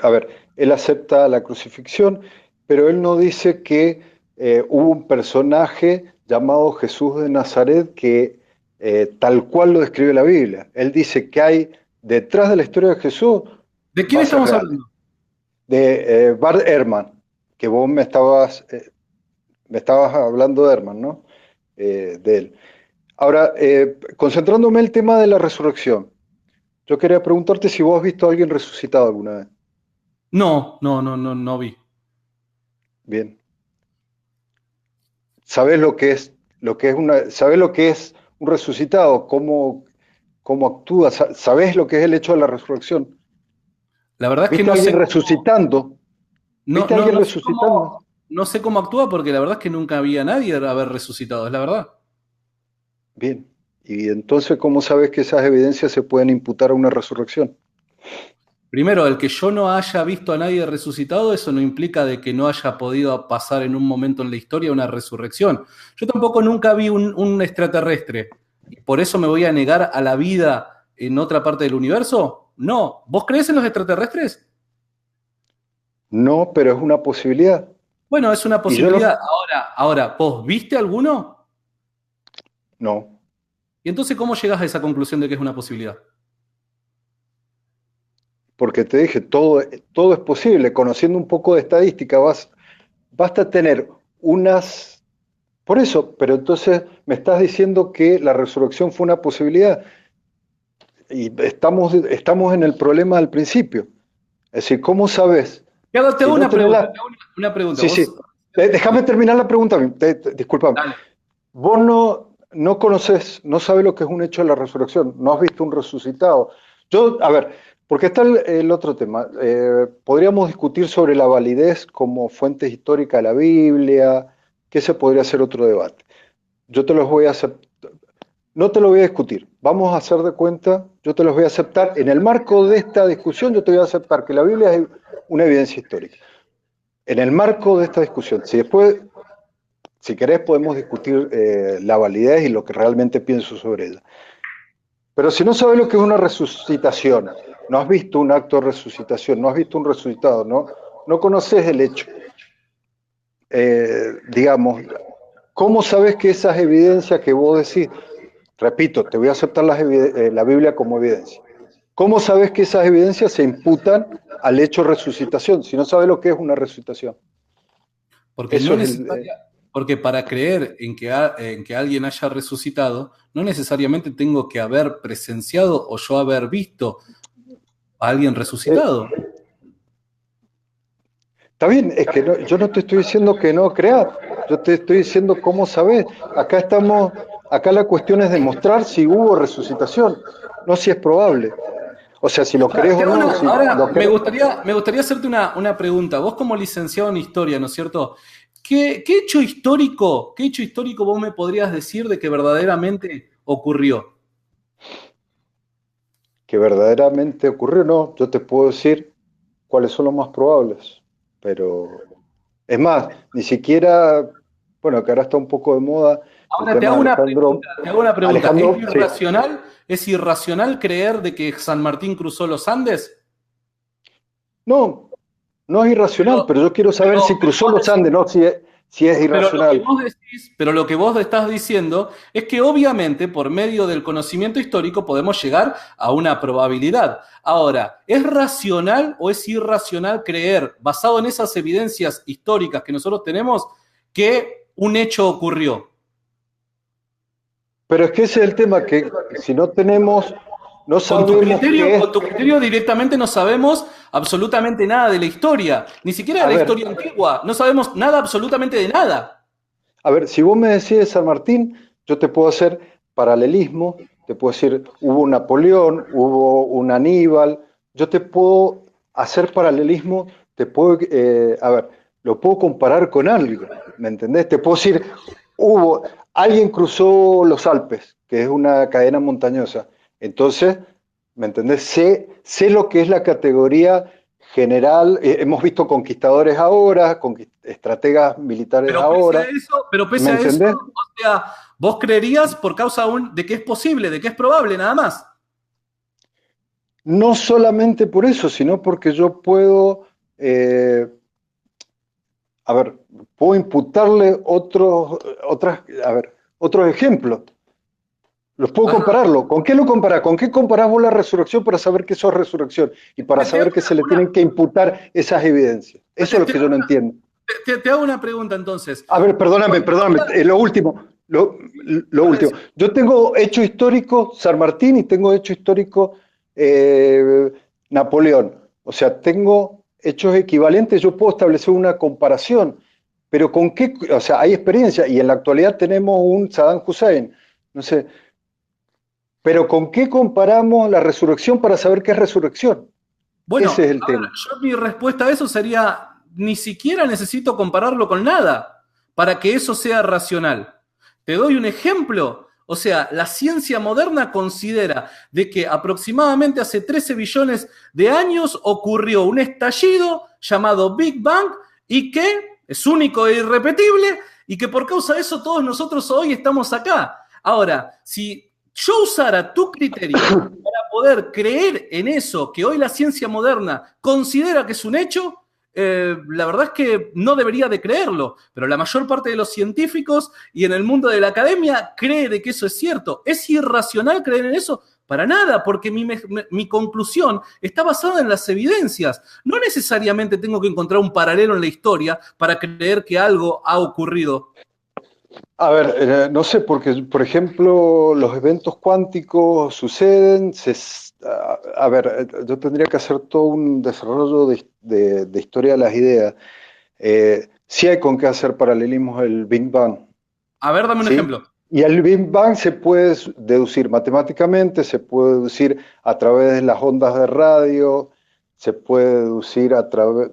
Speaker 2: a ver, él acepta la crucifixión, pero él no dice que hubo un personaje llamado Jesús de Nazaret que tal cual lo describe la Biblia. Él dice que hay detrás de la historia de Jesús
Speaker 1: ¿De quién
Speaker 2: bases
Speaker 1: estamos
Speaker 2: reales.
Speaker 1: hablando?
Speaker 2: De Bart Ehrman, que vos me estabas hablando de Ehrman, ¿no? De él. Ahora, concentrándome en el tema de la resurrección, yo quería preguntarte si vos has visto a alguien resucitado alguna vez.
Speaker 1: No vi.
Speaker 2: Bien. ¿Sabés sabés lo que es un resucitado? ¿Cómo actúa? ¿Sabés lo que es el hecho de la resurrección?
Speaker 1: La verdad es que
Speaker 2: ¿Viste a
Speaker 1: no
Speaker 2: alguien
Speaker 1: sé
Speaker 2: resucitando?
Speaker 1: no,
Speaker 2: ¿Viste a
Speaker 1: no,
Speaker 2: alguien
Speaker 1: no sé
Speaker 2: resucitando?
Speaker 1: no sé cómo actúa porque la verdad es que nunca había nadie haber resucitado, es la verdad.
Speaker 2: Bien. Y entonces, ¿cómo sabes que esas evidencias se pueden imputar a una resurrección?
Speaker 1: Primero, el que yo no haya visto a nadie resucitado, eso no implica de que no haya podido pasar en un momento en la historia una resurrección. Yo tampoco nunca vi un extraterrestre. ¿Y por eso me voy a negar a la vida en otra parte del universo? No. ¿Vos crees en los extraterrestres?
Speaker 2: No, pero es una posibilidad.
Speaker 1: Bueno, es una
Speaker 2: Y yo
Speaker 1: posibilidad. Ahora, ¿vos viste alguno?
Speaker 2: no,
Speaker 1: ¿Y entonces cómo llegas a esa conclusión de que es una posibilidad?
Speaker 2: porque te dije, todo es posible. Conociendo un poco de estadística, basta tener unas. Por eso, pero entonces me estás diciendo que la resurrección fue una posibilidad. Y estamos en el problema del principio. Es decir, ¿cómo sabes?
Speaker 1: Te
Speaker 2: Si
Speaker 1: hago
Speaker 2: no
Speaker 1: una
Speaker 2: tenés
Speaker 1: pregunta,
Speaker 2: la.
Speaker 1: te hago una pregunta.
Speaker 2: Sí, sí.
Speaker 1: Vos,
Speaker 2: Déjame terminar la pregunta. Discúlpame.
Speaker 1: dale.
Speaker 2: Vos no conoces, no sabes lo que es un hecho de la resurrección, no has visto un resucitado. A ver, porque está el otro tema. Podríamos discutir sobre la validez como fuente histórica de la Biblia, que ese podría ser otro debate. Yo te los voy a aceptar, no te lo voy a discutir. Vamos a hacer de cuenta, yo te los voy a aceptar. En el marco de esta discusión, yo te voy a aceptar que la Biblia es una evidencia histórica. En el marco de esta discusión, si querés, podemos discutir la validez y lo que realmente pienso sobre ella. Pero si no sabes lo que es una resucitación, no has visto un acto de resucitación, no has visto un resucitado, no conoces el hecho, digamos, ¿cómo sabes que esas evidencias que vos decís, repito, te voy a aceptar la Biblia como evidencia? ¿Cómo sabes que esas evidencias se imputan al hecho de resucitación si no sabes lo que es una resucitación?
Speaker 1: Porque
Speaker 2: Eso
Speaker 1: no
Speaker 2: es
Speaker 1: porque para creer en que alguien haya resucitado, no necesariamente tengo que haber presenciado o yo haber visto a alguien
Speaker 2: eh,
Speaker 1: resucitado.
Speaker 2: está bien, es que yo no te estoy diciendo que no creas, yo te estoy diciendo cómo sabes. Acá la cuestión es demostrar si hubo resucitación, no si es probable. O sea, si lo
Speaker 1: Ahora,
Speaker 2: crees o no, si
Speaker 1: ahora
Speaker 2: lo crees.
Speaker 1: me gustaría hacerte una pregunta. Vos como licenciado en historia, ¿no es cierto? Qué hecho histórico vos me podrías decir de que verdaderamente ocurrió?
Speaker 2: Que verdaderamente ocurrió, no, yo te puedo decir cuáles son los más probables, pero es más, ni siquiera, bueno, que ahora está un poco de moda el
Speaker 1: Ahora
Speaker 2: tema de
Speaker 1: te hago una pregunta.
Speaker 2: Sí,
Speaker 1: Es irracional creer de que San Martín cruzó los Andes?
Speaker 2: no, no es irracional,
Speaker 1: Pero,
Speaker 2: pero yo quiero saber si
Speaker 1: pero
Speaker 2: cruzó
Speaker 1: vos
Speaker 2: los
Speaker 1: decís,
Speaker 2: Andes, no si es
Speaker 1: pero lo que
Speaker 2: irracional.
Speaker 1: vos decís, pero lo que vos estás diciendo es que obviamente por medio del conocimiento histórico podemos llegar a una probabilidad. Ahora, ¿es racional o es irracional creer, basado en esas evidencias históricas que nosotros tenemos, que un hecho ocurrió?
Speaker 2: Pero es que ese es el tema, que si no tenemos, no sabemos qué es.
Speaker 1: Con tu criterio directamente no sabemos absolutamente nada de la historia, ni siquiera de
Speaker 2: A
Speaker 1: la
Speaker 2: ver,
Speaker 1: historia antigua, no sabemos nada absolutamente de nada.
Speaker 2: A ver, si vos me decís de San Martín, yo te puedo hacer paralelismo, te puedo decir, hubo un Napoleón, hubo un Aníbal, yo te puedo hacer paralelismo, a ver, lo puedo comparar con algo, ¿me entendés? Te puedo decir, alguien cruzó los Alpes, que es una cadena montañosa, entonces, ¿me entendés? Sé lo que es la categoría general, hemos visto conquistadores ahora, estrategas militares ahora,
Speaker 1: Pero
Speaker 2: ¿me
Speaker 1: pese a eso,
Speaker 2: entendés?
Speaker 1: o sea, vos creerías por causa de que es posible, de que es probable, nada más.
Speaker 2: No solamente por eso, sino porque yo puedo, eh, a ver, puedo imputarle otros ejemplos. Los puedo
Speaker 1: Ajá.
Speaker 2: compararlo. ¿Con qué lo comparás? ¿Con qué comparás vos la resurrección para saber que eso es resurrección? Y para
Speaker 1: Te hago
Speaker 2: saber que se le tienen que imputar esas evidencias. Eso es lo
Speaker 1: te
Speaker 2: que
Speaker 1: hago
Speaker 2: yo no entiendo.
Speaker 1: te hago una pregunta entonces.
Speaker 2: A ver, perdóname, lo último. Yo tengo hecho histórico San Martín y tengo hecho histórico eh, Napoleón. O sea, tengo hechos equivalentes, yo puedo establecer una comparación, pero ¿con qué? O sea, hay experiencia y en la actualidad tenemos un Saddam Hussein. No sé, pero ¿con qué comparamos la resurrección para saber qué es resurrección?
Speaker 1: Bueno,
Speaker 2: Ese es el
Speaker 1: a ver,
Speaker 2: tema.
Speaker 1: mi respuesta a eso sería, ni siquiera necesito compararlo con nada para que eso sea racional. Te doy un ejemplo. O sea, la ciencia moderna considera de que aproximadamente hace 13 billones de años ocurrió un estallido llamado Big Bang y que es único e irrepetible y que por causa de eso todos nosotros hoy estamos acá. Ahora, si yo usara tu criterio para poder creer en eso que hoy la ciencia moderna considera que es un hecho, la verdad es que no debería de creerlo, pero la mayor parte de los científicos y en el mundo de la academia cree de que eso es cierto. ¿Es irracional creer en eso? Para nada, porque mi conclusión está basada en las evidencias. No necesariamente tengo que encontrar un paralelo en la historia para creer que algo ha ocurrido.
Speaker 2: A ver, no sé, porque, por ejemplo, los eventos cuánticos suceden, a ver, yo tendría que hacer todo un desarrollo de historia de las ideas. Sí hay con qué hacer paralelismos el Big Bang,
Speaker 1: A ver, dame un
Speaker 2: ¿sí?
Speaker 1: ejemplo.
Speaker 2: Y el Big Bang se puede deducir matemáticamente, se puede deducir a través de las ondas de radio, se puede deducir a través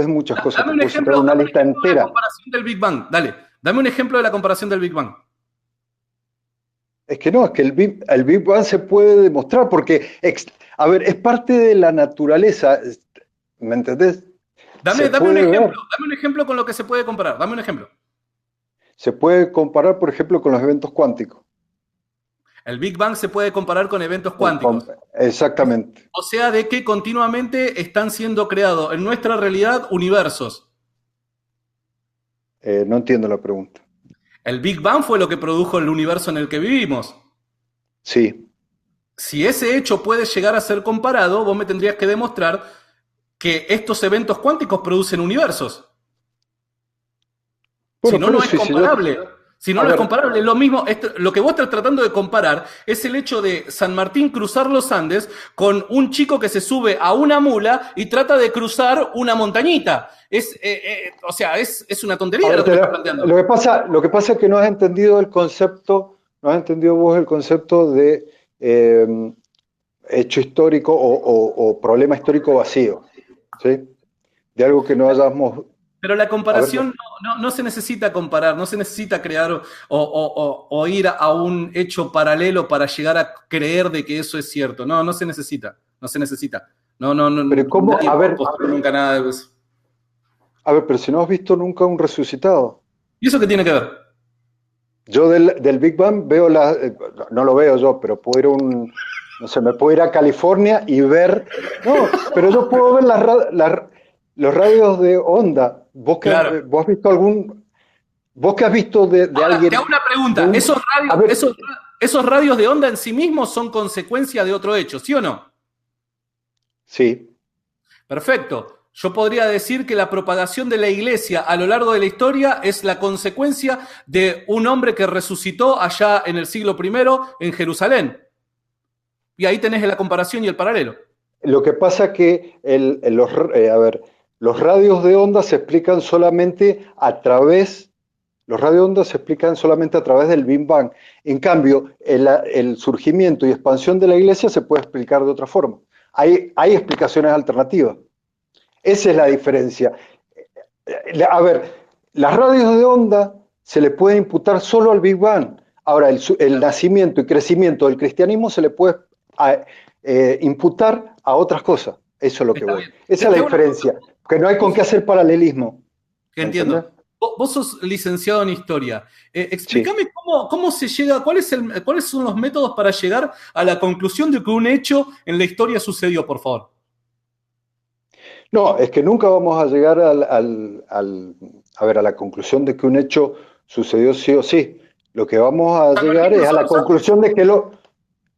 Speaker 2: de muchas cosas. Te puedo citar una
Speaker 1: Dame un
Speaker 2: lista
Speaker 1: ejemplo de la
Speaker 2: entera.
Speaker 1: comparación del Big Bang. Dale, dame un ejemplo de la comparación del Big Bang.
Speaker 2: Es que no, es que el Big Bang se puede demostrar porque, a ver, es parte de la naturaleza, ¿me entendés? Se puede ver.
Speaker 1: Dame un ejemplo con lo que se puede comparar. Dame un ejemplo.
Speaker 2: Se puede comparar, por ejemplo, con los eventos cuánticos.
Speaker 1: El Big Bang se puede comparar con eventos cuánticos.
Speaker 2: Exactamente.
Speaker 1: O sea, de que continuamente están siendo creados en nuestra realidad universos.
Speaker 2: No entiendo la pregunta.
Speaker 1: El Big Bang fue lo que produjo el universo en el que vivimos.
Speaker 2: Sí.
Speaker 1: Si ese hecho puede llegar a ser comparado, vos me tendrías que demostrar que estos eventos cuánticos producen universos. Si
Speaker 2: Bueno,
Speaker 1: no,
Speaker 2: por
Speaker 1: no es
Speaker 2: eso, y si yo,
Speaker 1: comparable. Si no,
Speaker 2: a
Speaker 1: no es
Speaker 2: ver,
Speaker 1: comparable. Es lo mismo, lo que vos estás tratando de comparar es el hecho de San Martín cruzar los Andes con un chico que se sube a una mula y trata de cruzar una montañita. O sea, es una
Speaker 2: a
Speaker 1: tontería
Speaker 2: ver,
Speaker 1: lo que me estás planteando.
Speaker 2: lo que pasa es que no has entendido el concepto, no has entendido vos el concepto de eh, hecho histórico o problema histórico vacío, ¿sí? De algo que no hayamos...
Speaker 1: Pero la
Speaker 2: A ver,
Speaker 1: comparación no se necesita comparar, no se necesita crear o ir a un hecho paralelo para llegar a creer de que eso es cierto. No, no se necesita, no se necesita. No,
Speaker 2: pero ¿cómo?
Speaker 1: nadie postuló nunca nada de eso.
Speaker 2: A ver, pero si no has visto nunca un resucitado.
Speaker 1: ¿Y eso qué tiene que ver?
Speaker 2: Yo del Big Bang veo no lo veo yo, pero puedo ir a no sé, me puedo ir a California y ver, no, pero yo puedo ver los radios de onda.
Speaker 1: Claro.
Speaker 2: Vos has visto vos que has visto de
Speaker 1: Ahora, te
Speaker 2: alguien,
Speaker 1: hago una
Speaker 2: de
Speaker 1: pregunta.
Speaker 2: un, a ver,
Speaker 1: ¿Esos radios de onda en sí mismos son consecuencia de otro hecho, sí o no?
Speaker 2: sí,
Speaker 1: Perfecto. Yo podría decir que la propagación de la iglesia a lo largo de la historia es la consecuencia de un hombre que resucitó allá en el siglo I en Jerusalén. Y ahí tenés la comparación y el paralelo.
Speaker 2: lo que pasa que a ver, los radios de onda se explican solamente a través Los radioondas se explican solamente a través del Big Bang. En cambio, el surgimiento y expansión de la iglesia se puede explicar de otra forma. Hay explicaciones alternativas. Esa es la diferencia. A ver, las radios de onda se le puede imputar solo al Big Bang. Ahora, el nacimiento y crecimiento del cristianismo se le puede imputar a otras cosas. Eso es lo que
Speaker 1: Está
Speaker 2: voy.
Speaker 1: bien.
Speaker 2: Esa es la diferencia. Que no hay con qué hacer paralelismo.
Speaker 1: Que
Speaker 2: ¿Me entendés?
Speaker 1: entiendo. Vos sos licenciado en historia.
Speaker 2: Sí.
Speaker 1: Explícame cómo se llega, cuáles son los métodos para llegar a la conclusión de que un hecho en la historia sucedió, por favor.
Speaker 2: No, es que nunca vamos a llegar a ver, a la conclusión de que un hecho sucedió sí o sí. Lo que vamos a
Speaker 1: San Martín
Speaker 2: llegar es a
Speaker 1: cruzó
Speaker 2: la
Speaker 1: los Andes.
Speaker 2: conclusión de que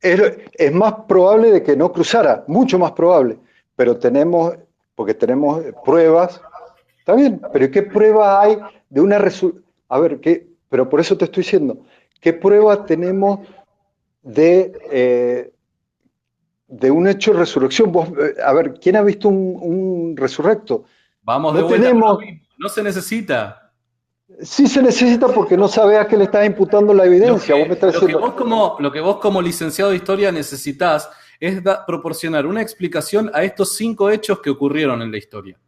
Speaker 2: es más probable de que no cruzara, mucho más probable. Pero porque tenemos pruebas, está bien, pero ¿qué prueba hay de una resurrección? A ver, pero por eso te estoy diciendo, ¿qué prueba tenemos de, de un hecho de resurrección? A ver, ¿quién ha visto un resurrecto?
Speaker 1: Vamos de
Speaker 2: No
Speaker 1: vuelta con lo
Speaker 2: tenemos,
Speaker 1: mismo. No se necesita.
Speaker 2: sí se necesita porque no sabe a qué le estás imputando la evidencia. Vos me estás diciendo,
Speaker 1: Lo que vos como licenciado de historia necesitas es proporcionar una explicación a estos 5 hechos que ocurrieron en la historia.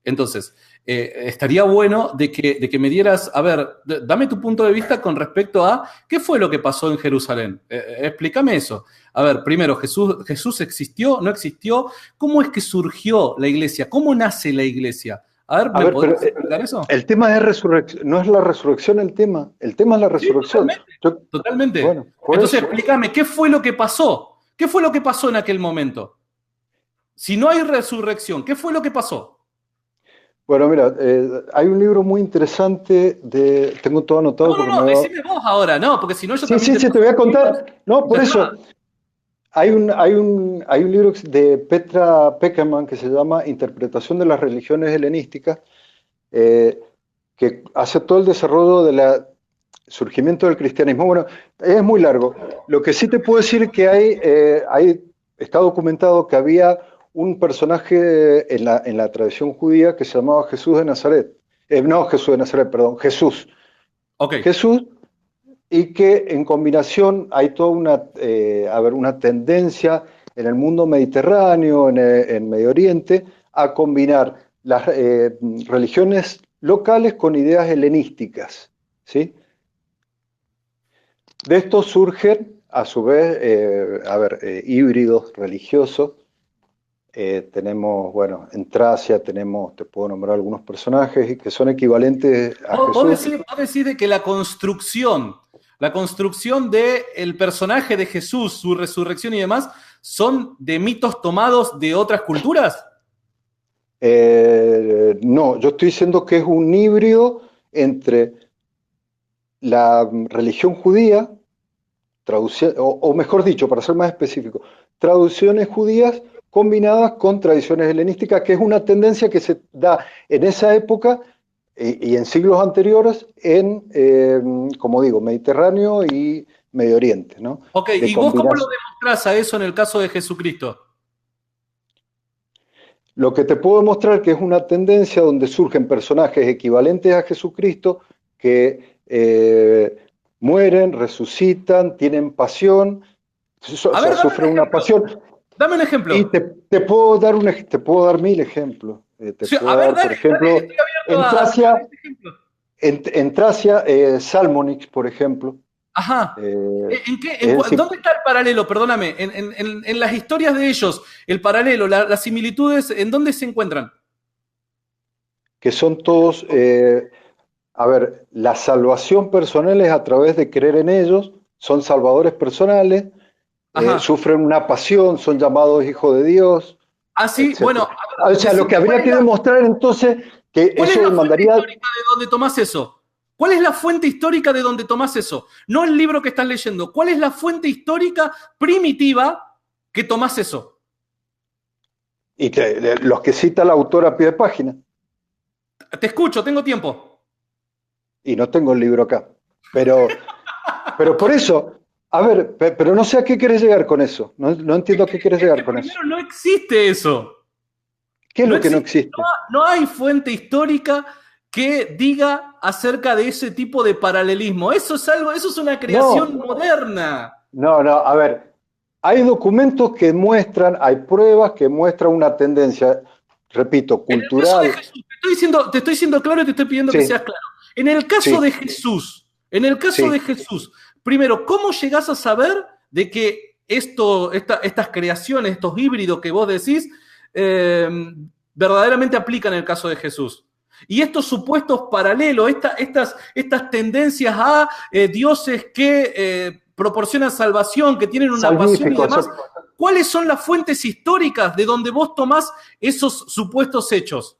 Speaker 1: Entonces, estaría bueno de que me dieras, a ver, dame tu punto de vista con respecto a qué fue lo que pasó en Jerusalén. Explícame eso. A ver, primero, ¿Jesús existió? ¿No existió? ¿Cómo es que surgió la iglesia? ¿Cómo nace la iglesia? A ver,
Speaker 2: a
Speaker 1: ¿me
Speaker 2: ver, pero
Speaker 1: podrías explicar eso?
Speaker 2: el tema es resurrección, no es la resurrección el tema es la
Speaker 1: Sí,
Speaker 2: resurrección.
Speaker 1: totalmente. Totalmente.
Speaker 2: Bueno, por
Speaker 1: Entonces,
Speaker 2: eso.
Speaker 1: explícame, ¿qué fue lo que pasó? ¿Qué fue lo que pasó en aquel momento? Si no hay resurrección, ¿qué fue lo que pasó?
Speaker 2: Bueno, mira, hay un libro muy interesante tengo todo anotado porque me va...
Speaker 1: Decime vos ahora, no, porque si no yo
Speaker 2: Sí,
Speaker 1: también
Speaker 2: sí,
Speaker 1: te
Speaker 2: sí, te
Speaker 1: paso
Speaker 2: voy a
Speaker 1: los libros
Speaker 2: contar. No,
Speaker 1: y ya
Speaker 2: por
Speaker 1: está.
Speaker 2: eso, hay un libro de Petra Peckerman que se llama Interpretación de las religiones helenísticas, eh, que hace todo el desarrollo del surgimiento del cristianismo. Bueno, es muy largo. Lo que sí te puedo decir es que está documentado que había un personaje en la tradición judía que se llamaba Jesús de Nazaret. No Jesús de Nazaret, perdón, Jesús.
Speaker 1: Ok,
Speaker 2: Jesús, y que en combinación hay toda una tendencia en el mundo mediterráneo, en Medio Oriente, a combinar las religiones locales con ideas helenísticas, ¿sí? De esto surgen, a su vez, híbridos religiosos. Tenemos, en Tracia te puedo nombrar algunos personajes que son equivalentes a
Speaker 1: vos
Speaker 2: Jesús.
Speaker 1: decís de que la construcción la construcción del personaje de Jesús, su resurrección y demás, son de mitos tomados de otras culturas?
Speaker 2: No, yo estoy diciendo que es un híbrido entre la religión judía, o mejor dicho, para ser más específico, traducciones judías combinadas con tradiciones helenísticas, que es una tendencia que se da en esa época y en siglos anteriores en, como digo, Mediterráneo y Medio Oriente, ¿no?
Speaker 1: Ok,
Speaker 2: De
Speaker 1: ¿y vos cómo lo
Speaker 2: combinación.
Speaker 1: demostrás a eso en el caso de Jesucristo?
Speaker 2: Lo que te puedo demostrar que es una tendencia donde surgen personajes equivalentes a Jesucristo que mueren, resucitan, tienen pasión, o
Speaker 1: A
Speaker 2: sea,
Speaker 1: ver, dame un
Speaker 2: sufren una
Speaker 1: ejemplo.
Speaker 2: pasión.
Speaker 1: Dame un
Speaker 2: Y
Speaker 1: ejemplo.
Speaker 2: te puedo dar mil ejemplos. Te
Speaker 1: Sí,
Speaker 2: puedo
Speaker 1: a ver,
Speaker 2: dar, por
Speaker 1: dale, dale,
Speaker 2: ejemplo,
Speaker 1: estoy abierto
Speaker 2: en
Speaker 1: a
Speaker 2: Tracia,
Speaker 1: ese ejemplo.
Speaker 2: en Tracia, Salmonix, por ejemplo,
Speaker 1: Ajá.
Speaker 2: eh,
Speaker 1: En
Speaker 2: es decir,
Speaker 1: ¿dónde está el paralelo? Perdóname. En las historias de ellos, el paralelo, las similitudes, ¿en dónde se encuentran?
Speaker 2: que son todos, a ver, la salvación personal es a través de creer en ellos, son salvadores personales,
Speaker 1: Ajá.
Speaker 2: sufren una pasión, son llamados hijos de Dios,
Speaker 1: Ah, sí, bueno,
Speaker 2: etcétera.
Speaker 1: a
Speaker 2: O
Speaker 1: ver,
Speaker 2: sea, lo
Speaker 1: decime
Speaker 2: que habría que demostrar entonces que
Speaker 1: cuál es
Speaker 2: eso
Speaker 1: la fuente
Speaker 2: demandaría,
Speaker 1: histórica de donde tomás eso. ¿Cuál es la fuente histórica de donde tomás eso? No el libro que estás leyendo. ¿Cuál es la fuente histórica primitiva que tomás eso?
Speaker 2: los que cita el autor a pie de página,
Speaker 1: Te escucho, tengo tiempo.
Speaker 2: y no tengo el libro acá, pero, pero por eso, a ver, pero no sé a qué quieres llegar con eso, no, no entiendo a qué quieres
Speaker 1: Es
Speaker 2: llegar
Speaker 1: que
Speaker 2: con eso.
Speaker 1: primero no existe eso.
Speaker 2: ¿Qué es
Speaker 1: No
Speaker 2: lo que no
Speaker 1: existe,
Speaker 2: existe?
Speaker 1: no hay fuente histórica que diga acerca de ese tipo de paralelismo. Eso es algo, eso es una creación
Speaker 2: No,
Speaker 1: moderna.
Speaker 2: no, a ver, hay documentos que muestran, hay pruebas que muestran una tendencia, repito,
Speaker 1: En el caso de
Speaker 2: cultural.
Speaker 1: Jesús, te estoy diciendo claro y te estoy pidiendo que seas
Speaker 2: Sí,
Speaker 1: claro. En el caso de
Speaker 2: sí,
Speaker 1: Jesús, en el caso de
Speaker 2: sí.
Speaker 1: Jesús, primero, ¿cómo llegás a saber de que estas creaciones, estos híbridos que vos decís, eh, verdaderamente aplican en el caso de Jesús? Y estos supuestos paralelos, estas tendencias a dioses que proporcionan salvación, que tienen una pasión y
Speaker 2: Salvífico,
Speaker 1: demás, ¿cuáles son las fuentes históricas de donde vos tomás esos supuestos hechos?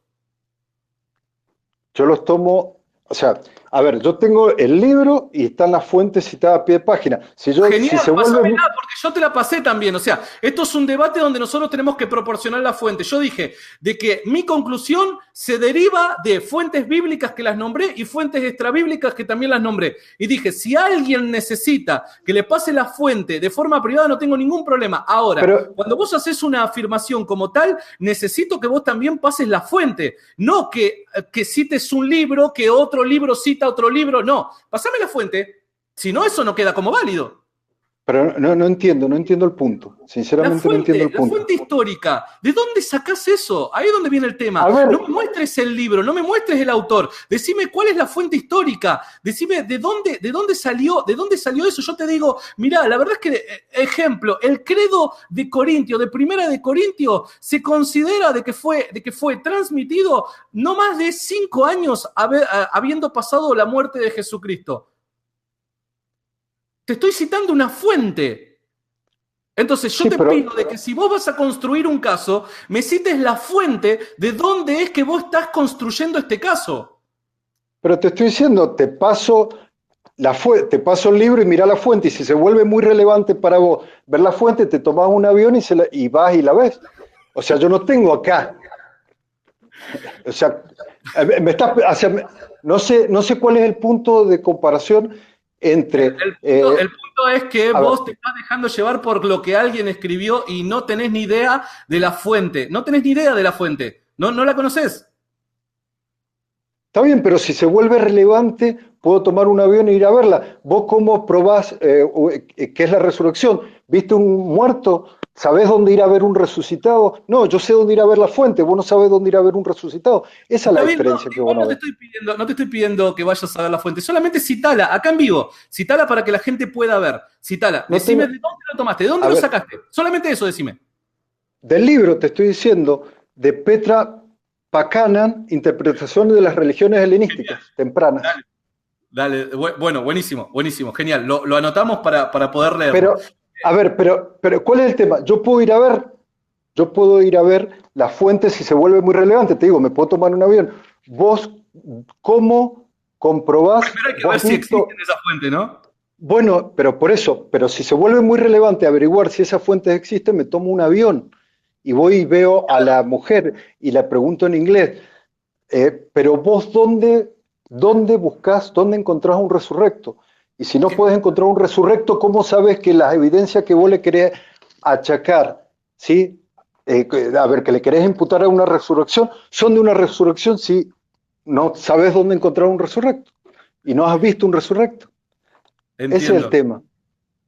Speaker 2: yo los tomo, o sea, a ver, yo tengo el libro y están las fuentes citadas a pie de página. Si
Speaker 1: Genial,
Speaker 2: se vuelve,
Speaker 1: pásamela porque yo te la pasé también. O sea, esto es un debate donde nosotros tenemos que proporcionar la fuente. Yo dije de que mi conclusión se deriva de fuentes bíblicas que las nombré y fuentes extrabíblicas que también las nombré. Y dije, si alguien necesita que le pase la fuente de forma privada, no tengo ningún problema. Ahora,
Speaker 2: pero,
Speaker 1: cuando vos haces una afirmación como tal, necesito que vos también pases la fuente. No que cites un libro, que otro libro cita otro libro. No, pasame la fuente. Si no, eso no queda como válido.
Speaker 2: pero no, no entiendo el punto. Sinceramente no entiendo el
Speaker 1: La
Speaker 2: punto.
Speaker 1: fuente histórica, ¿de dónde sacás eso? Ahí es donde viene el tema.
Speaker 2: A ver,
Speaker 1: No me muestres el libro, no me muestres el autor. Decime cuál es la fuente histórica. Decime de dónde salió eso. Yo te digo, mirá, la verdad es que, ejemplo, el credo de Corintio, de Primera de Corintio, se considera de que fue transmitido no más de 5 años habiendo pasado la muerte de Jesucristo. Te estoy citando una fuente. Entonces yo
Speaker 2: sí,
Speaker 1: te pido de que si vos vas a construir un caso, me cites la fuente de dónde es que vos estás construyendo este caso.
Speaker 2: pero te estoy diciendo, te paso el libro y mira la fuente, y si se vuelve muy relevante para vos ver la fuente, te tomas un avión y vas y la ves. O sea, yo no tengo acá. O sea, me estás, o sea, no sé cuál es el punto de comparación entre,
Speaker 1: El punto es que
Speaker 2: a ver,
Speaker 1: vos te estás dejando llevar por lo que alguien escribió y no tenés ni idea de la fuente. No tenés ni idea de la fuente. No la conoces.
Speaker 2: está bien, pero si se vuelve relevante, puedo tomar un avión e ir a verla. ¿Vos cómo probás qué es la resurrección? ¿Viste un muerto? ¿Sabés dónde ir a ver un resucitado? No, yo sé dónde ir a ver la fuente, vos no sabés dónde ir a ver un resucitado. Esa es la
Speaker 1: Está bien, no,
Speaker 2: diferencia que vos
Speaker 1: igual
Speaker 2: no
Speaker 1: no te
Speaker 2: ves.
Speaker 1: estoy pidiendo, no te estoy pidiendo que vayas a ver la fuente, solamente citala, acá en vivo, citala para que la gente pueda ver. Citala,
Speaker 2: No
Speaker 1: decime
Speaker 2: tengo,
Speaker 1: de dónde lo tomaste, de dónde
Speaker 2: a
Speaker 1: lo
Speaker 2: ver,
Speaker 1: sacaste. Solamente eso decime.
Speaker 2: del libro te estoy diciendo, de Petra Pakanan, Interpretaciones de las religiones helenísticas tempranas.
Speaker 1: Dale. Dale, bueno, buenísimo, buenísimo, genial. Lo anotamos para poder leerlo.
Speaker 2: Pero, a ver, pero ¿cuál es el tema? Yo puedo ir a ver la fuente si se vuelve muy relevante. Te digo, me puedo tomar un avión. Vos, ¿cómo comprobás?
Speaker 1: Primero hay que
Speaker 2: ¿Vos
Speaker 1: ver
Speaker 2: has
Speaker 1: si existe
Speaker 2: visto?
Speaker 1: esa fuente, ¿no?
Speaker 2: Bueno, pero por eso, pero si se vuelve muy relevante averiguar si esas fuentes existen, me tomo un avión y voy y veo a la mujer y le pregunto en inglés, pero vos dónde buscás, dónde encontrás un resurrecto? Y si no puedes encontrar un resurrecto, ¿cómo sabes que las evidencias que vos le querés achacar, ¿sí? A ver, que le querés imputar a una resurrección, son de una resurrección si no sabes dónde encontrar un resurrecto y no has visto un resurrecto. Ese es el
Speaker 1: Entiendo,
Speaker 2: tema.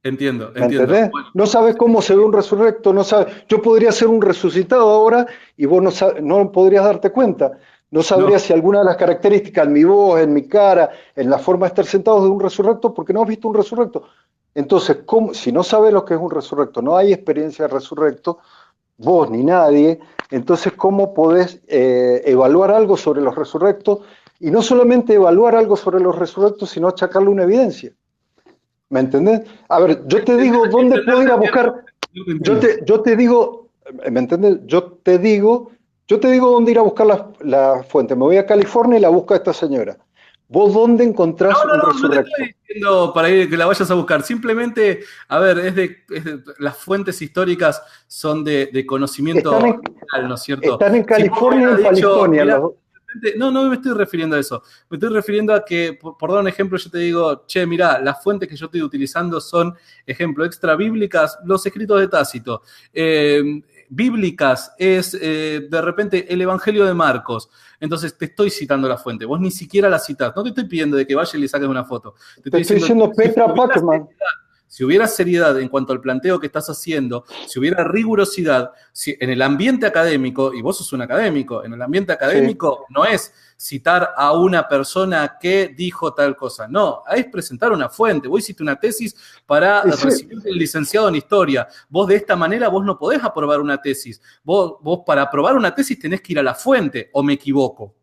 Speaker 1: entiendo,
Speaker 2: ¿Me
Speaker 1: entiendo.
Speaker 2: entendés? No sabes cómo se ve un resurrecto, no sabes. Yo podría ser un resucitado ahora y vos no podrías darte cuenta. No
Speaker 1: No,
Speaker 2: sabrías si alguna de las características en mi voz, en mi cara, en la forma de estar sentado es de un resurrecto porque no has visto un resurrecto. Entonces, si no sabes lo que es un resurrecto, no hay experiencia de resurrecto, vos ni nadie, entonces, ¿cómo podés evaluar algo sobre los resurrectos? Y no solamente evaluar algo sobre los resurrectos, sino achacarle una evidencia. ¿Me entendés? A ver, yo te digo dónde puedo ir a buscar,
Speaker 1: no te entiendo.
Speaker 2: yo te digo, ¿me entendés? Yo te digo dónde ir a buscar la fuente. Me voy a California y la busco a esta señora. ¿Vos dónde
Speaker 1: No,
Speaker 2: encontrás
Speaker 1: no,
Speaker 2: un
Speaker 1: no, no te
Speaker 2: resurrecto?
Speaker 1: estoy diciendo para ir, que la vayas a buscar. Simplemente, a ver, las fuentes históricas son de
Speaker 2: Están
Speaker 1: conocimiento
Speaker 2: en,
Speaker 1: general, ¿no es cierto?
Speaker 2: están en
Speaker 1: Si vos me
Speaker 2: California y en
Speaker 1: hubieras dicho,
Speaker 2: California.
Speaker 1: mira, no, no me estoy refiriendo a eso. Me estoy refiriendo a que, por dar un ejemplo, yo te digo, che, mira, las fuentes que yo estoy utilizando son, ejemplo, extra bíblicas, los escritos de Tácito. Bíblicas es de repente el Evangelio de Marcos. Entonces te estoy citando la fuente. Vos ni siquiera la citás. No te estoy pidiendo de que vayas y le saques una foto. Te
Speaker 2: Te
Speaker 1: estoy
Speaker 2: estoy
Speaker 1: diciendo que
Speaker 2: diciendo Petra Pacman.
Speaker 1: si hubiera seriedad en cuanto al planteo que estás haciendo, si hubiera rigurosidad, si en el ambiente académico, y vos sos un académico, en el ambiente
Speaker 2: Sí.
Speaker 1: académico no es citar a una persona que dijo tal cosa, no, es presentar una fuente. Vos hiciste una tesis para
Speaker 2: Y sí,
Speaker 1: recibir el licenciado en historia. Vos de esta manera vos no podés aprobar una tesis. Vos para aprobar una tesis tenés que ir a la fuente, ¿o me equivoco?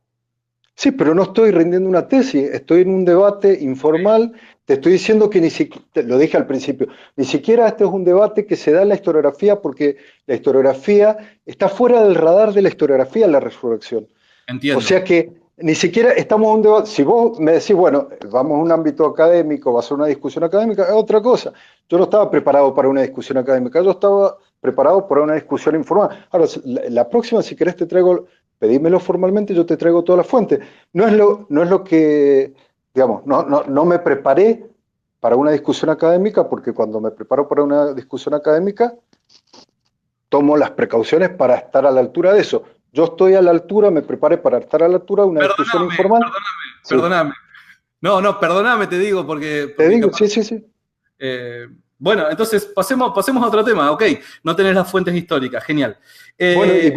Speaker 2: sí, pero no estoy rindiendo una tesis, estoy en un debate informal. Te estoy diciendo que ni siquiera, lo dije al principio, ni siquiera este es un debate que se da en la historiografía porque la historiografía está fuera del radar de la historiografía la resurrección. O
Speaker 1: Entiendo.
Speaker 2: sea que ni siquiera estamos en un debate. Si vos me decís, bueno, vamos a un ámbito académico, va a ser una discusión académica, es otra cosa. Yo no estaba preparado para una discusión académica, yo estaba preparado para una discusión informal. Ahora, la próxima, si querés, te traigo, pedímelo formalmente, yo te traigo todas las fuentes. No es lo que, digamos, no me preparé para una discusión académica, porque cuando me preparo para una discusión académica, tomo las precauciones para estar a la altura de eso. Yo estoy a la altura, me preparé para estar a la altura de una discusión
Speaker 1: Perdóname,
Speaker 2: informal.
Speaker 1: perdóname,
Speaker 2: Sí,
Speaker 1: perdóname. No, no, perdóname, te digo, porque,
Speaker 2: te
Speaker 1: porque
Speaker 2: digo,
Speaker 1: capaz.
Speaker 2: sí, sí, sí.
Speaker 1: eh, bueno, entonces pasemos a otro tema. Ok, no tenés las fuentes históricas, genial.
Speaker 2: Bueno, y
Speaker 1: Eh,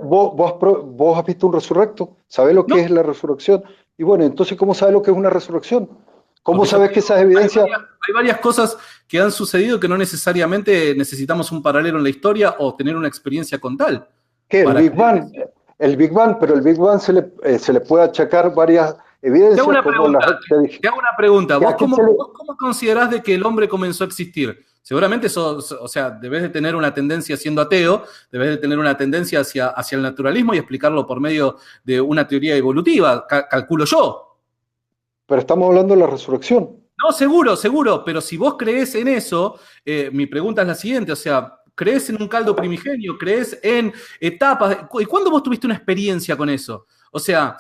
Speaker 2: vos has visto un resurrecto, sabés lo que
Speaker 1: no,
Speaker 2: es la resurrección. Y bueno, entonces, ¿cómo sabes lo que es una resurrección? ¿Cómo
Speaker 1: porque ya
Speaker 2: sabes
Speaker 1: te
Speaker 2: que
Speaker 1: digo,
Speaker 2: esas evidencias,
Speaker 1: hay varias cosas que han sucedido que no necesariamente necesitamos un paralelo en la historia o tener una experiencia con tal
Speaker 2: qué? El
Speaker 1: para
Speaker 2: Big
Speaker 1: creer
Speaker 2: Bang,
Speaker 1: eso.
Speaker 2: el Big Bang, pero el Big Bang se le puede achacar varias
Speaker 1: Te hago
Speaker 2: evidencias,
Speaker 1: una
Speaker 2: como las
Speaker 1: pregunta,
Speaker 2: te dije.
Speaker 1: te hago una pregunta.
Speaker 2: Que
Speaker 1: ¿Vos
Speaker 2: aquí
Speaker 1: cómo,
Speaker 2: se le,
Speaker 1: vos cómo considerás de que el hombre comenzó a existir? Seguramente o sea, debes de tener una tendencia siendo ateo, debes de tener una tendencia hacia el naturalismo y explicarlo por medio de una teoría evolutiva, calculo yo.
Speaker 2: pero estamos hablando de la resurrección.
Speaker 1: No, seguro, seguro, pero si vos creés en eso, mi pregunta es la siguiente, o sea, ¿crees en un caldo primigenio? ¿Crees en etapas? ¿Y cuándo vos tuviste una experiencia con eso? O sea,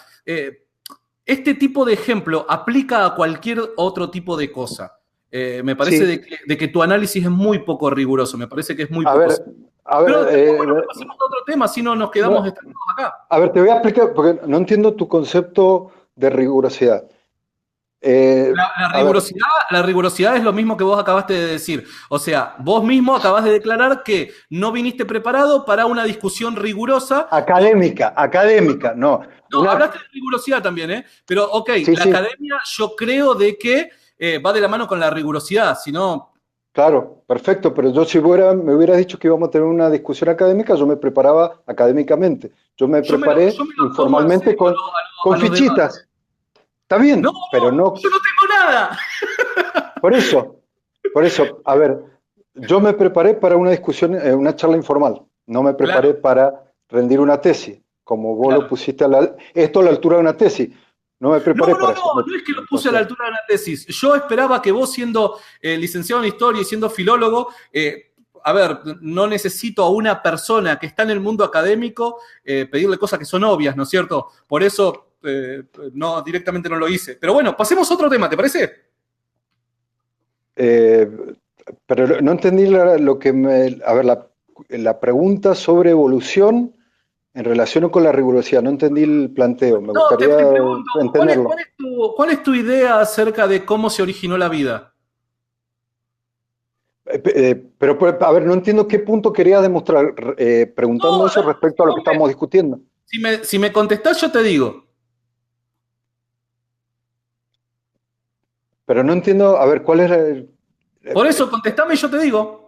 Speaker 1: este tipo de ejemplo aplica a cualquier otro tipo de cosa. Me parece
Speaker 2: Sí,
Speaker 1: de que tu análisis es muy poco riguroso, me parece que es muy
Speaker 2: a
Speaker 1: poco.
Speaker 2: ver, a
Speaker 1: Pero,
Speaker 2: ver,
Speaker 1: bueno, pasemos a otro tema, si no nos quedamos
Speaker 2: no,
Speaker 1: estancados acá.
Speaker 2: a ver, te voy a explicar, porque no entiendo tu concepto de rigurosidad.
Speaker 1: La
Speaker 2: A ver,
Speaker 1: rigurosidad, la rigurosidad es lo mismo que vos acabaste de decir. O sea, vos mismo acabás de declarar que no viniste preparado para una discusión rigurosa.
Speaker 2: académica, no.
Speaker 1: No, hablaste de rigurosidad también, ¿eh? Pero, ok,
Speaker 2: Sí,
Speaker 1: la
Speaker 2: sí,
Speaker 1: academia yo creo de que va de la mano con la rigurosidad, si no,
Speaker 2: claro, perfecto, pero yo si me hubieras dicho que íbamos a tener una discusión académica, yo me preparaba académicamente. Yo me preparé
Speaker 1: yo me lo tomo en
Speaker 2: informalmente
Speaker 1: serio
Speaker 2: con
Speaker 1: a los debates.
Speaker 2: fichitas. Está
Speaker 1: No,
Speaker 2: bien, pero
Speaker 1: no,
Speaker 2: no,
Speaker 1: yo no tengo nada.
Speaker 2: Por eso, a ver, yo me preparé para una discusión, una charla informal. No me preparé
Speaker 1: Claro,
Speaker 2: para rendir una tesis, como vos lo
Speaker 1: claro.
Speaker 2: pusiste esto a la altura de una tesis. No me
Speaker 1: No,
Speaker 2: preparé
Speaker 1: no,
Speaker 2: para
Speaker 1: no,
Speaker 2: eso.
Speaker 1: no es que lo puse a la
Speaker 2: Entonces,
Speaker 1: altura de una tesis. Yo esperaba que vos, siendo licenciado en historia y siendo filólogo, a ver, no necesito a una persona que está en el mundo académico pedirle cosas que son obvias, ¿no es cierto? Por eso no, directamente no lo hice. Pero bueno, pasemos a otro tema, ¿te parece?
Speaker 2: eh, pero no entendí lo que me... A ver, la pregunta sobre evolución en relación con la rigurosidad. No entendí el planteo. Me
Speaker 1: No,
Speaker 2: gustaría
Speaker 1: te pregunto,
Speaker 2: entenderlo.
Speaker 1: cuál es tu idea acerca de cómo se originó la vida?
Speaker 2: Pero, a ver, no entiendo qué punto quería demostrar preguntando
Speaker 1: No,
Speaker 2: eso respecto a lo que estamos discutiendo.
Speaker 1: si me contestás, yo te digo.
Speaker 2: Pero no entiendo, a ver, cuál es
Speaker 1: Por eso, contestame y yo te digo.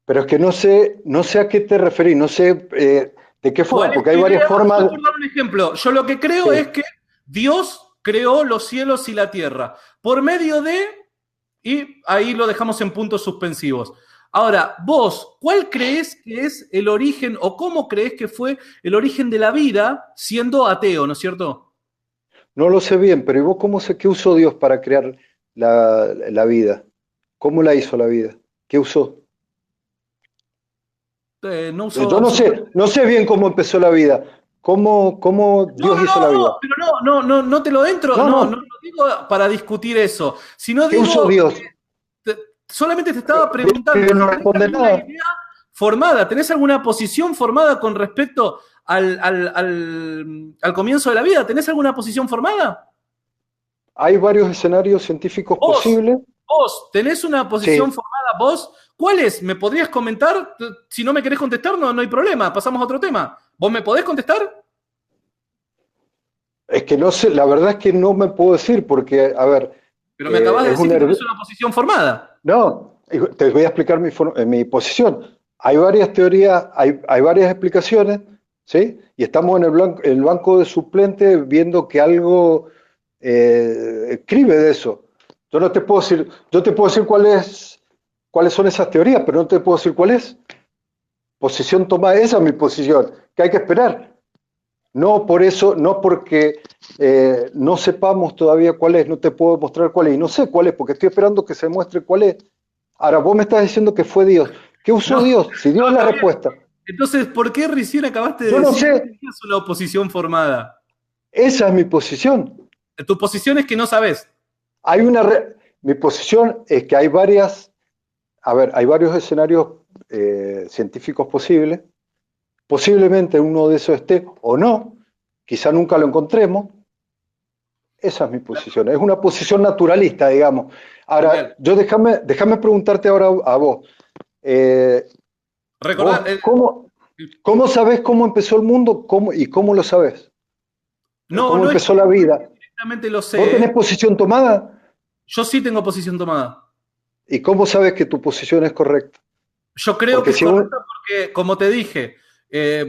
Speaker 2: pero es que no sé a qué te referís, no sé de qué forma,
Speaker 1: ¿Cuál es
Speaker 2: porque
Speaker 1: tu
Speaker 2: hay varias
Speaker 1: idea?
Speaker 2: formas.
Speaker 1: Yo por dar un ejemplo, yo lo que creo es
Speaker 2: Sí.
Speaker 1: que Dios creó los cielos y la tierra por medio de, y ahí lo dejamos en puntos suspensivos. Ahora, vos, ¿cuál crees que es el origen o cómo crees que fue el origen de la vida siendo ateo, ¿no es cierto?
Speaker 2: No lo sé bien, pero ¿y vos cómo sé qué usó Dios para crear la vida? ¿Cómo la hizo la vida? ¿Qué usó?
Speaker 1: No uso
Speaker 2: Yo
Speaker 1: absolutamente.
Speaker 2: no sé bien cómo empezó la vida, cómo
Speaker 1: No,
Speaker 2: Dios
Speaker 1: no,
Speaker 2: hizo la
Speaker 1: no,
Speaker 2: vida.
Speaker 1: no, pero no te lo entro,
Speaker 2: No,
Speaker 1: no
Speaker 2: no,
Speaker 1: lo digo para discutir eso, sino
Speaker 2: ¿qué usó
Speaker 1: digo,
Speaker 2: Dios?
Speaker 1: solamente te estaba
Speaker 2: Que
Speaker 1: preguntando
Speaker 2: no
Speaker 1: si tenés
Speaker 2: responde
Speaker 1: alguna
Speaker 2: nada.
Speaker 1: idea formada, tenés alguna posición formada con respecto al comienzo de la vida, ¿tenés alguna posición formada?
Speaker 2: Hay varios escenarios científicos
Speaker 1: Vos,
Speaker 2: posibles.
Speaker 1: vos, ¿tenés una posición
Speaker 2: Sí,
Speaker 1: formada vos? ¿Cuál es? ¿Me podrías comentar? Si no me querés contestar, no hay problema, pasamos a otro tema. ¿Vos me podés contestar?
Speaker 2: es que no sé, la verdad es que no me puedo decir porque, a ver,
Speaker 1: Pero me acabas de
Speaker 2: es
Speaker 1: decir que tenés una posición formada.
Speaker 2: No, te voy a explicar mi posición. Hay varias teorías, hay varias explicaciones, ¿sí? Y estamos en el banco de suplentes viendo que algo escribe de eso. Yo no te puedo decir, yo te puedo decir cuáles son esas teorías, pero no te puedo decir cuál es. Posición tomada, esa es mi posición, que hay que esperar. No por eso, no porque no sepamos todavía cuál es, no te puedo mostrar cuál es, y no sé cuál es, porque estoy esperando que se muestre cuál es. Ahora, vos me estás diciendo que fue Dios. ¿Qué usó
Speaker 1: No,
Speaker 2: Dios? Si Dios es la
Speaker 1: está bien.
Speaker 2: respuesta.
Speaker 1: Entonces, ¿por qué recién acabaste de
Speaker 2: Yo no
Speaker 1: decir que
Speaker 2: sé,
Speaker 1: tenías una oposición formada?
Speaker 2: esa es mi posición.
Speaker 1: Tu posición es que no sabes.
Speaker 2: Hay una mi posición es que hay varias, a ver, hay varios escenarios científicos posibles. Posiblemente uno de esos esté o no, quizá nunca lo encontremos. Esa es mi posición, es una posición naturalista, digamos. Ahora,
Speaker 1: Genial.
Speaker 2: yo déjame preguntarte ahora a vos. Eh,
Speaker 1: Recordá,
Speaker 2: vos, ¿cómo sabés cómo empezó el mundo y cómo lo sabés? ¿Cómo
Speaker 1: no es
Speaker 2: empezó
Speaker 1: que
Speaker 2: la vida?
Speaker 1: directamente lo
Speaker 2: ¿Vos
Speaker 1: sé,
Speaker 2: tenés
Speaker 1: ¿eh?
Speaker 2: posición tomada?
Speaker 1: Yo sí tengo posición tomada.
Speaker 2: ¿Y cómo sabes que tu posición es correcta?
Speaker 1: Yo creo que
Speaker 2: Porque
Speaker 1: es
Speaker 2: si
Speaker 1: correcta porque, como te dije,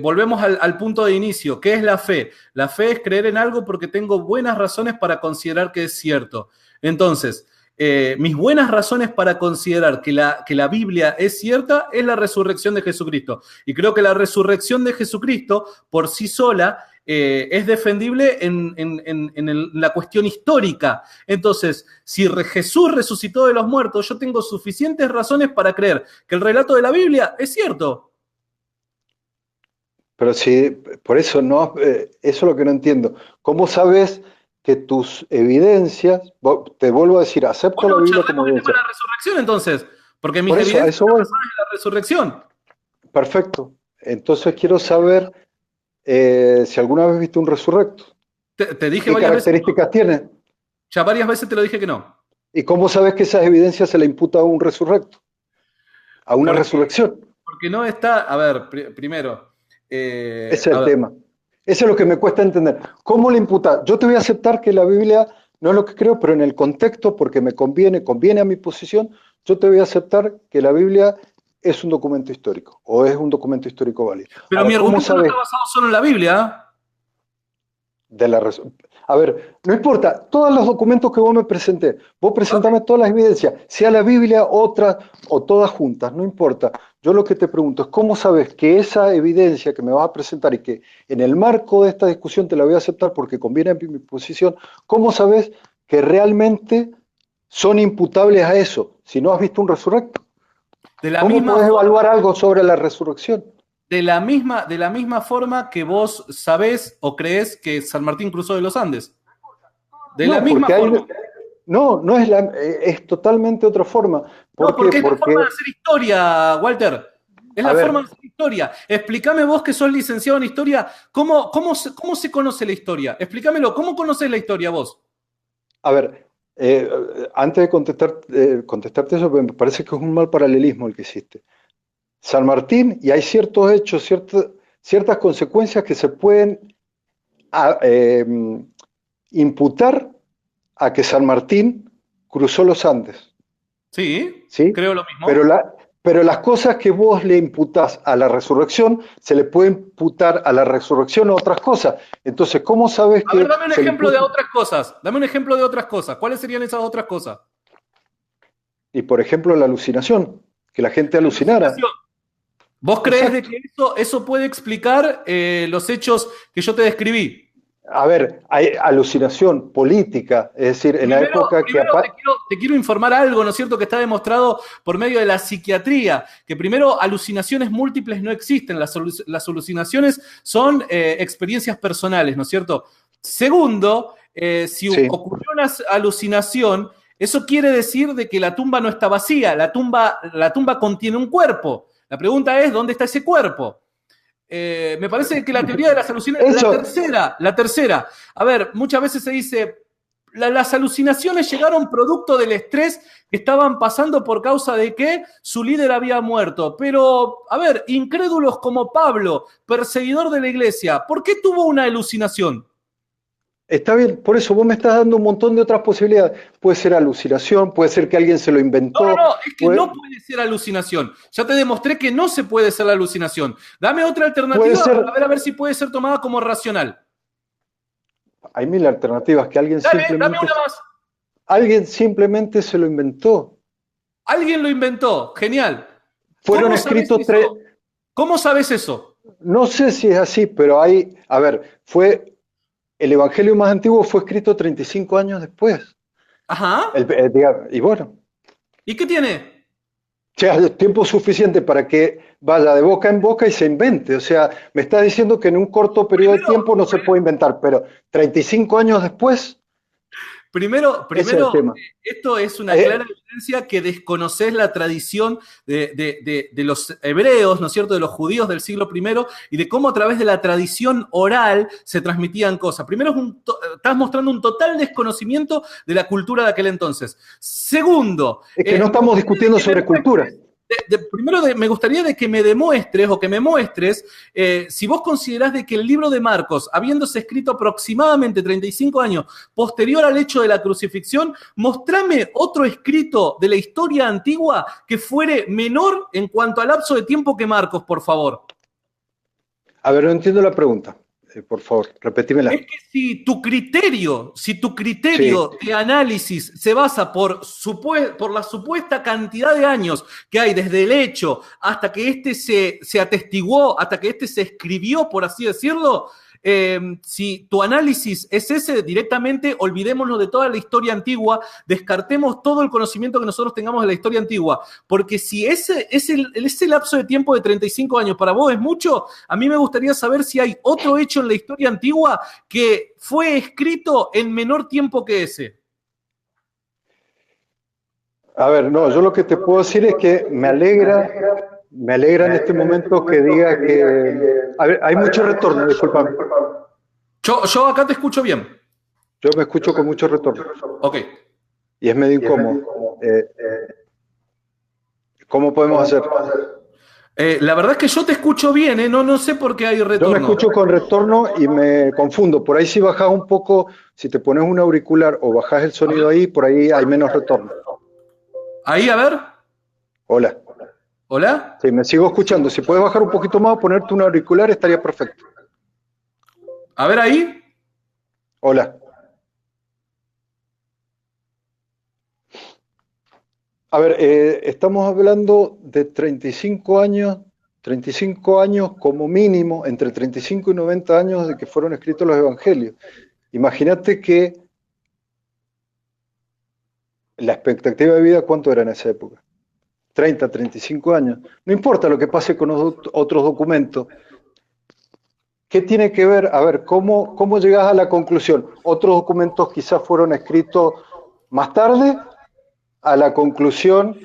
Speaker 1: volvemos al punto de inicio. ¿Qué es la fe? La fe es creer en algo porque tengo buenas razones para considerar que es cierto. Entonces, mis buenas razones para considerar que la Biblia es cierta es la resurrección de Jesucristo. Y creo que la resurrección de Jesucristo por sí sola es defendible en la cuestión histórica. Entonces, si Jesús resucitó de los muertos, yo tengo suficientes razones para creer que el relato de la Biblia es cierto.
Speaker 2: pero si, por eso no, eso es lo que no entiendo. ¿Cómo sabes que tus evidencias, te vuelvo a decir, acepto la
Speaker 1: Bueno,
Speaker 2: Biblia como
Speaker 1: charlemos del tema
Speaker 2: evidencia?
Speaker 1: de la resurrección entonces, porque mis
Speaker 2: Por eso, a
Speaker 1: evidencias
Speaker 2: eso
Speaker 1: están
Speaker 2: voy.
Speaker 1: basadas en la resurrección.
Speaker 2: Perfecto. Entonces quiero saber si alguna vez viste un resurrecto.
Speaker 1: Te dije
Speaker 2: ¿Qué
Speaker 1: varias veces,
Speaker 2: características tiene?
Speaker 1: ya varias veces te lo dije que no.
Speaker 2: ¿Y cómo sabes que esas evidencias se le imputa a un resurrecto? A una
Speaker 1: Porque,
Speaker 2: resurrección.
Speaker 1: porque no está, a ver, primero,
Speaker 2: Ese es
Speaker 1: a
Speaker 2: el
Speaker 1: ver,
Speaker 2: tema. Eso es lo que me cuesta entender. ¿Cómo le imputa? Yo te voy a aceptar que la Biblia no es lo que creo, pero en el contexto, porque me conviene a mi posición, yo te voy a aceptar que la Biblia es un documento histórico o es un documento histórico válido.
Speaker 1: pero mi
Speaker 2: Ahora, ¿cómo
Speaker 1: argumento no
Speaker 2: sabes?
Speaker 1: está basado solo en la Biblia.
Speaker 2: de la A ver, no importa, todos los documentos que vos me presenté, vos presentame todas las evidencias, sea la Biblia, otra o todas juntas, no importa. Yo lo que te pregunto es cómo sabes que esa evidencia que me vas a presentar y que en el marco de esta discusión te la voy a aceptar porque conviene a mi posición, ¿cómo sabes que realmente son imputables a eso si no has visto un resurrecto?
Speaker 1: De la
Speaker 2: ¿Cómo
Speaker 1: misma
Speaker 2: podés
Speaker 1: forma,
Speaker 2: evaluar algo sobre la resurrección?
Speaker 1: de la misma forma que vos sabés o creés que San Martín cruzó de los Andes. De la
Speaker 2: No,
Speaker 1: misma
Speaker 2: porque hay,
Speaker 1: forma.
Speaker 2: no es totalmente otra forma.
Speaker 1: No,
Speaker 2: ¿Por qué?
Speaker 1: porque es la
Speaker 2: Porque,
Speaker 1: forma de hacer historia, Walter. Es
Speaker 2: a
Speaker 1: la forma
Speaker 2: ver,
Speaker 1: de hacer historia. Explícame vos que sos licenciado en historia, ¿cómo se conoce la historia? Explícamelo, ¿cómo conoces la historia vos?
Speaker 2: a ver, antes de contestarte eso, me parece que es un mal paralelismo el que hiciste. San Martín, y hay ciertos hechos, ciertas consecuencias que se pueden a- eh, imputar a que San Martín cruzó los Andes.
Speaker 1: Sí,
Speaker 2: ¿Sí?
Speaker 1: creo lo
Speaker 2: Pero,
Speaker 1: mismo.
Speaker 2: pero las cosas que vos le imputás a la resurrección, se le puede imputar a la resurrección otras cosas. Entonces, ¿cómo sabes
Speaker 1: A ver,
Speaker 2: que
Speaker 1: dame un
Speaker 2: se le
Speaker 1: ejemplo de
Speaker 2: imputa?
Speaker 1: otras cosas. Dame un ejemplo de otras cosas. ¿Cuáles serían esas otras cosas?
Speaker 2: Y por ejemplo, la alucinación, que la gente
Speaker 1: La
Speaker 2: alucinara.
Speaker 1: alucinación. ¿Vos creés de
Speaker 2: Exacto.
Speaker 1: que eso puede explicar los hechos que yo te describí?
Speaker 2: A ver, hay alucinación política, es decir, en la época que...
Speaker 1: Primero te quiero informar algo, ¿no es cierto?, que está demostrado por medio de la psiquiatría, que primero alucinaciones múltiples no existen, las alucinaciones son experiencias personales, ¿no es cierto? Segundo, si
Speaker 2: Sí,
Speaker 1: ocurrió una alucinación, eso quiere decir de que la tumba no está vacía, la tumba contiene un cuerpo. La pregunta es, ¿dónde está ese cuerpo? Me parece que la teoría de las alucinaciones,
Speaker 2: eso,
Speaker 1: la tercera, a ver, muchas veces se dice, las alucinaciones llegaron producto del estrés que estaban pasando por causa de que su líder había muerto. Pero, a ver, incrédulos como Pablo, perseguidor de la iglesia, ¿por qué tuvo una alucinación?
Speaker 2: está bien, por eso vos me estás dando un montón de otras posibilidades. Puede ser alucinación, puede ser que alguien se lo inventó,
Speaker 1: No, es que no puede ser alucinación. Ya te demostré que no se puede ser la alucinación. Dame otra
Speaker 2: puede
Speaker 1: alternativa
Speaker 2: ser,
Speaker 1: para ver a ver si puede ser tomada como racional.
Speaker 2: hay mil alternativas, que
Speaker 1: Dame una más.
Speaker 2: alguien simplemente se lo inventó.
Speaker 1: Alguien lo inventó. Genial.
Speaker 2: Fueron
Speaker 1: ¿Cómo sabes
Speaker 2: escritos tres,
Speaker 1: eso? ¿Cómo sabes eso?
Speaker 2: no sé si es así, pero hay, a ver, el Evangelio más antiguo fue escrito 35 años después.
Speaker 1: Ajá.
Speaker 2: Y bueno,
Speaker 1: ¿Y qué tiene?
Speaker 2: sea, el tiempo suficiente para que vaya de boca en boca y se invente. O sea, me está diciendo que en un corto periodo de
Speaker 1: Primero,
Speaker 2: tiempo no se puede inventar, pero 35 años después, ese es el tema.
Speaker 1: esto es una clara
Speaker 2: Eh,
Speaker 1: evidencia que desconoces la tradición de los hebreos, ¿no es cierto?, de los judíos del siglo I y de cómo a través de la tradición oral se transmitían cosas. Primero, estás mostrando un total desconocimiento de la cultura de aquel entonces. Segundo,
Speaker 2: es que no
Speaker 1: me
Speaker 2: estamos
Speaker 1: gustaría de
Speaker 2: discutiendo
Speaker 1: que me
Speaker 2: sobre cultura.
Speaker 1: muestres primero me gustaría de que me demuestres o que me muestres si vos considerás de que el libro de Marcos, habiéndose escrito aproximadamente 35 años posterior al hecho de la crucifixión, mostrame otro escrito de la historia antigua que fuere menor en cuanto al lapso de tiempo que Marcos, por favor.
Speaker 2: A ver, no entiendo la pregunta. Por favor, repetímela.
Speaker 1: Es que si tu
Speaker 2: Sí,
Speaker 1: criterio de análisis se basa por la supuesta cantidad de años que hay desde el hecho hasta que este se atestiguó, hasta que este se escribió, por así decirlo, si tu análisis es ese, directamente olvidémonos de toda la historia antigua, descartemos todo el conocimiento que nosotros tengamos de la historia antigua, porque si ese lapso de tiempo de 35 años para vos es mucho, a mí me gustaría saber si hay otro hecho en la historia antigua que fue escrito en menor tiempo que ese.
Speaker 2: a ver, no, yo lo que te puedo decir es que me alegra en este momento que diga que... A ver, hay mucho retorno, discúlpame.
Speaker 1: Yo acá te escucho bien.
Speaker 2: Yo me escucho con mucho retorno
Speaker 1: Ok.
Speaker 2: y es medio incómodo. Eh, ¿Cómo podemos hacer?
Speaker 1: La verdad es que yo te escucho bien, ¿eh? No sé por qué hay
Speaker 2: Yo me
Speaker 1: retorno.
Speaker 2: escucho con retorno y me confundo. Por ahí si bajas un poco, si te pones un auricular o bajas el
Speaker 1: A ver.
Speaker 2: sonido ahí, por ahí hay menos retorno.
Speaker 1: Ahí, a ver.
Speaker 2: Hola.
Speaker 1: ¿Hola?
Speaker 2: Sí, me sigo escuchando. Si puedes bajar un poquito más o ponerte un auricular, estaría perfecto.
Speaker 1: A ver ahí.
Speaker 2: Hola. A ver, estamos hablando de 35 años como mínimo, entre 35 y 90 años de que fueron escritos los evangelios. Imagínate que la expectativa de vida, ¿cuánto era en esa época? 30, 35 años. No importa lo que pase con los otros documentos. ¿Qué tiene que ver? A ver, ¿cómo llegas a la conclusión? Otros documentos quizás fueron escritos más tarde a la conclusión,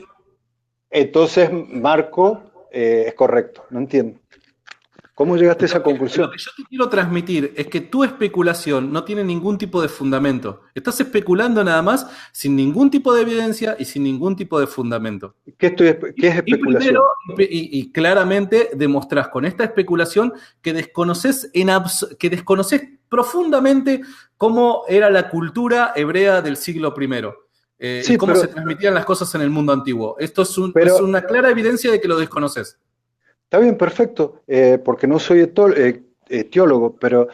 Speaker 2: entonces Marco es correcto. No entiendo. ¿Cómo llegaste a esa conclusión?
Speaker 1: Lo que yo te quiero transmitir es que tu especulación no tiene ningún tipo de fundamento. Estás especulando nada más sin ningún tipo de evidencia y sin ningún tipo de fundamento.
Speaker 2: ¿Qué es
Speaker 1: Y
Speaker 2: especulación?
Speaker 1: primero, y claramente demostrás con esta especulación que desconoces profundamente cómo era la cultura hebrea del siglo I y
Speaker 2: Sí,
Speaker 1: cómo se transmitían las cosas en el mundo antiguo. Esto es
Speaker 2: pero
Speaker 1: una clara evidencia de que lo desconoces.
Speaker 2: está bien, perfecto, porque no soy teólogo, pero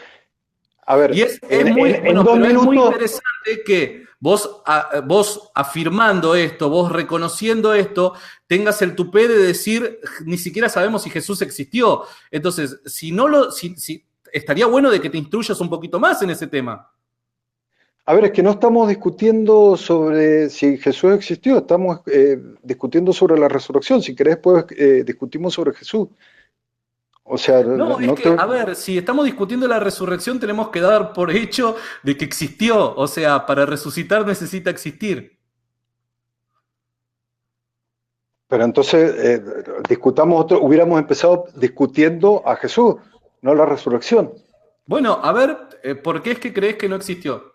Speaker 2: a
Speaker 1: Y
Speaker 2: ver,
Speaker 1: es muy,
Speaker 2: en
Speaker 1: bueno,
Speaker 2: dos
Speaker 1: pero es muy
Speaker 2: minutos,
Speaker 1: interesante que vos afirmando esto, vos reconociendo esto, tengas el tupé de decir, ni siquiera sabemos si Jesús existió. Entonces, si estaría bueno de que te instruyas un poquito más en ese tema.
Speaker 2: a ver, es que no estamos discutiendo sobre si Jesús existió, estamos discutiendo sobre la resurrección. Si querés, pues discutimos sobre Jesús. O sea,
Speaker 1: No, es
Speaker 2: no
Speaker 1: que,
Speaker 2: te...
Speaker 1: a ver, si estamos discutiendo la resurrección, tenemos que dar por hecho de que existió. O sea, para resucitar necesita existir.
Speaker 2: Pero entonces discutamos otro, hubiéramos empezado discutiendo a Jesús, no la resurrección.
Speaker 1: Bueno, a ver, ¿por qué es que crees que no existió?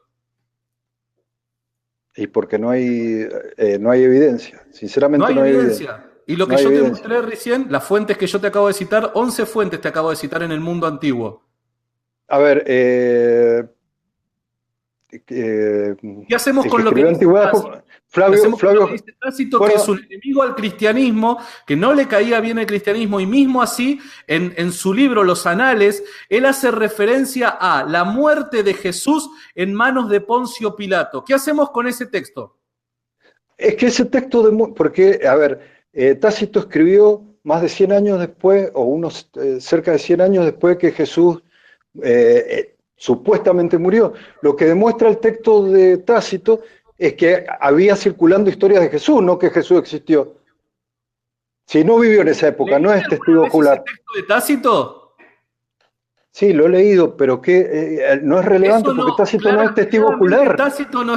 Speaker 2: Y porque no hay evidencia,
Speaker 1: No
Speaker 2: sinceramente
Speaker 1: hay
Speaker 2: no hay evidencia.
Speaker 1: evidencia. Y lo
Speaker 2: No
Speaker 1: que
Speaker 2: hay
Speaker 1: yo te
Speaker 2: evidencia.
Speaker 1: mostré recién, las fuentes que yo te acabo de citar, 11 fuentes te acabo de citar en el mundo antiguo.
Speaker 2: A ver, eh,
Speaker 1: ¿Qué hacemos
Speaker 2: el que
Speaker 1: con lo que
Speaker 2: escribió
Speaker 1: dice
Speaker 2: Antigüedad,
Speaker 1: Tácito? ¿Qué
Speaker 2: Flavio,
Speaker 1: hacemos con lo que
Speaker 2: Flavio,
Speaker 1: dice Tácito, que es
Speaker 2: bueno,
Speaker 1: un enemigo al cristianismo, que no le caía bien el cristianismo, y mismo así, en su libro Los Anales, él hace referencia a la muerte de Jesús en manos de Poncio Pilato? ¿Qué hacemos con ese texto?
Speaker 2: es que ese texto, porque, a ver, Tácito escribió más de 100 años después, o unos cerca de 100 años después que Jesús supuestamente murió. Lo que demuestra el texto de Tácito es que había circulando historias de Jesús, no que Jesús existió. Si no vivió en esa época, no
Speaker 1: ¿Leíste
Speaker 2: es
Speaker 1: alguna
Speaker 2: testigo
Speaker 1: vez ese
Speaker 2: ocular.
Speaker 1: texto de Tácito?
Speaker 2: Sí, lo he leído, pero que no es relevante
Speaker 1: Eso
Speaker 2: porque
Speaker 1: no,
Speaker 2: Tácito no es testigo
Speaker 1: claramente
Speaker 2: ocular.
Speaker 1: Tácito no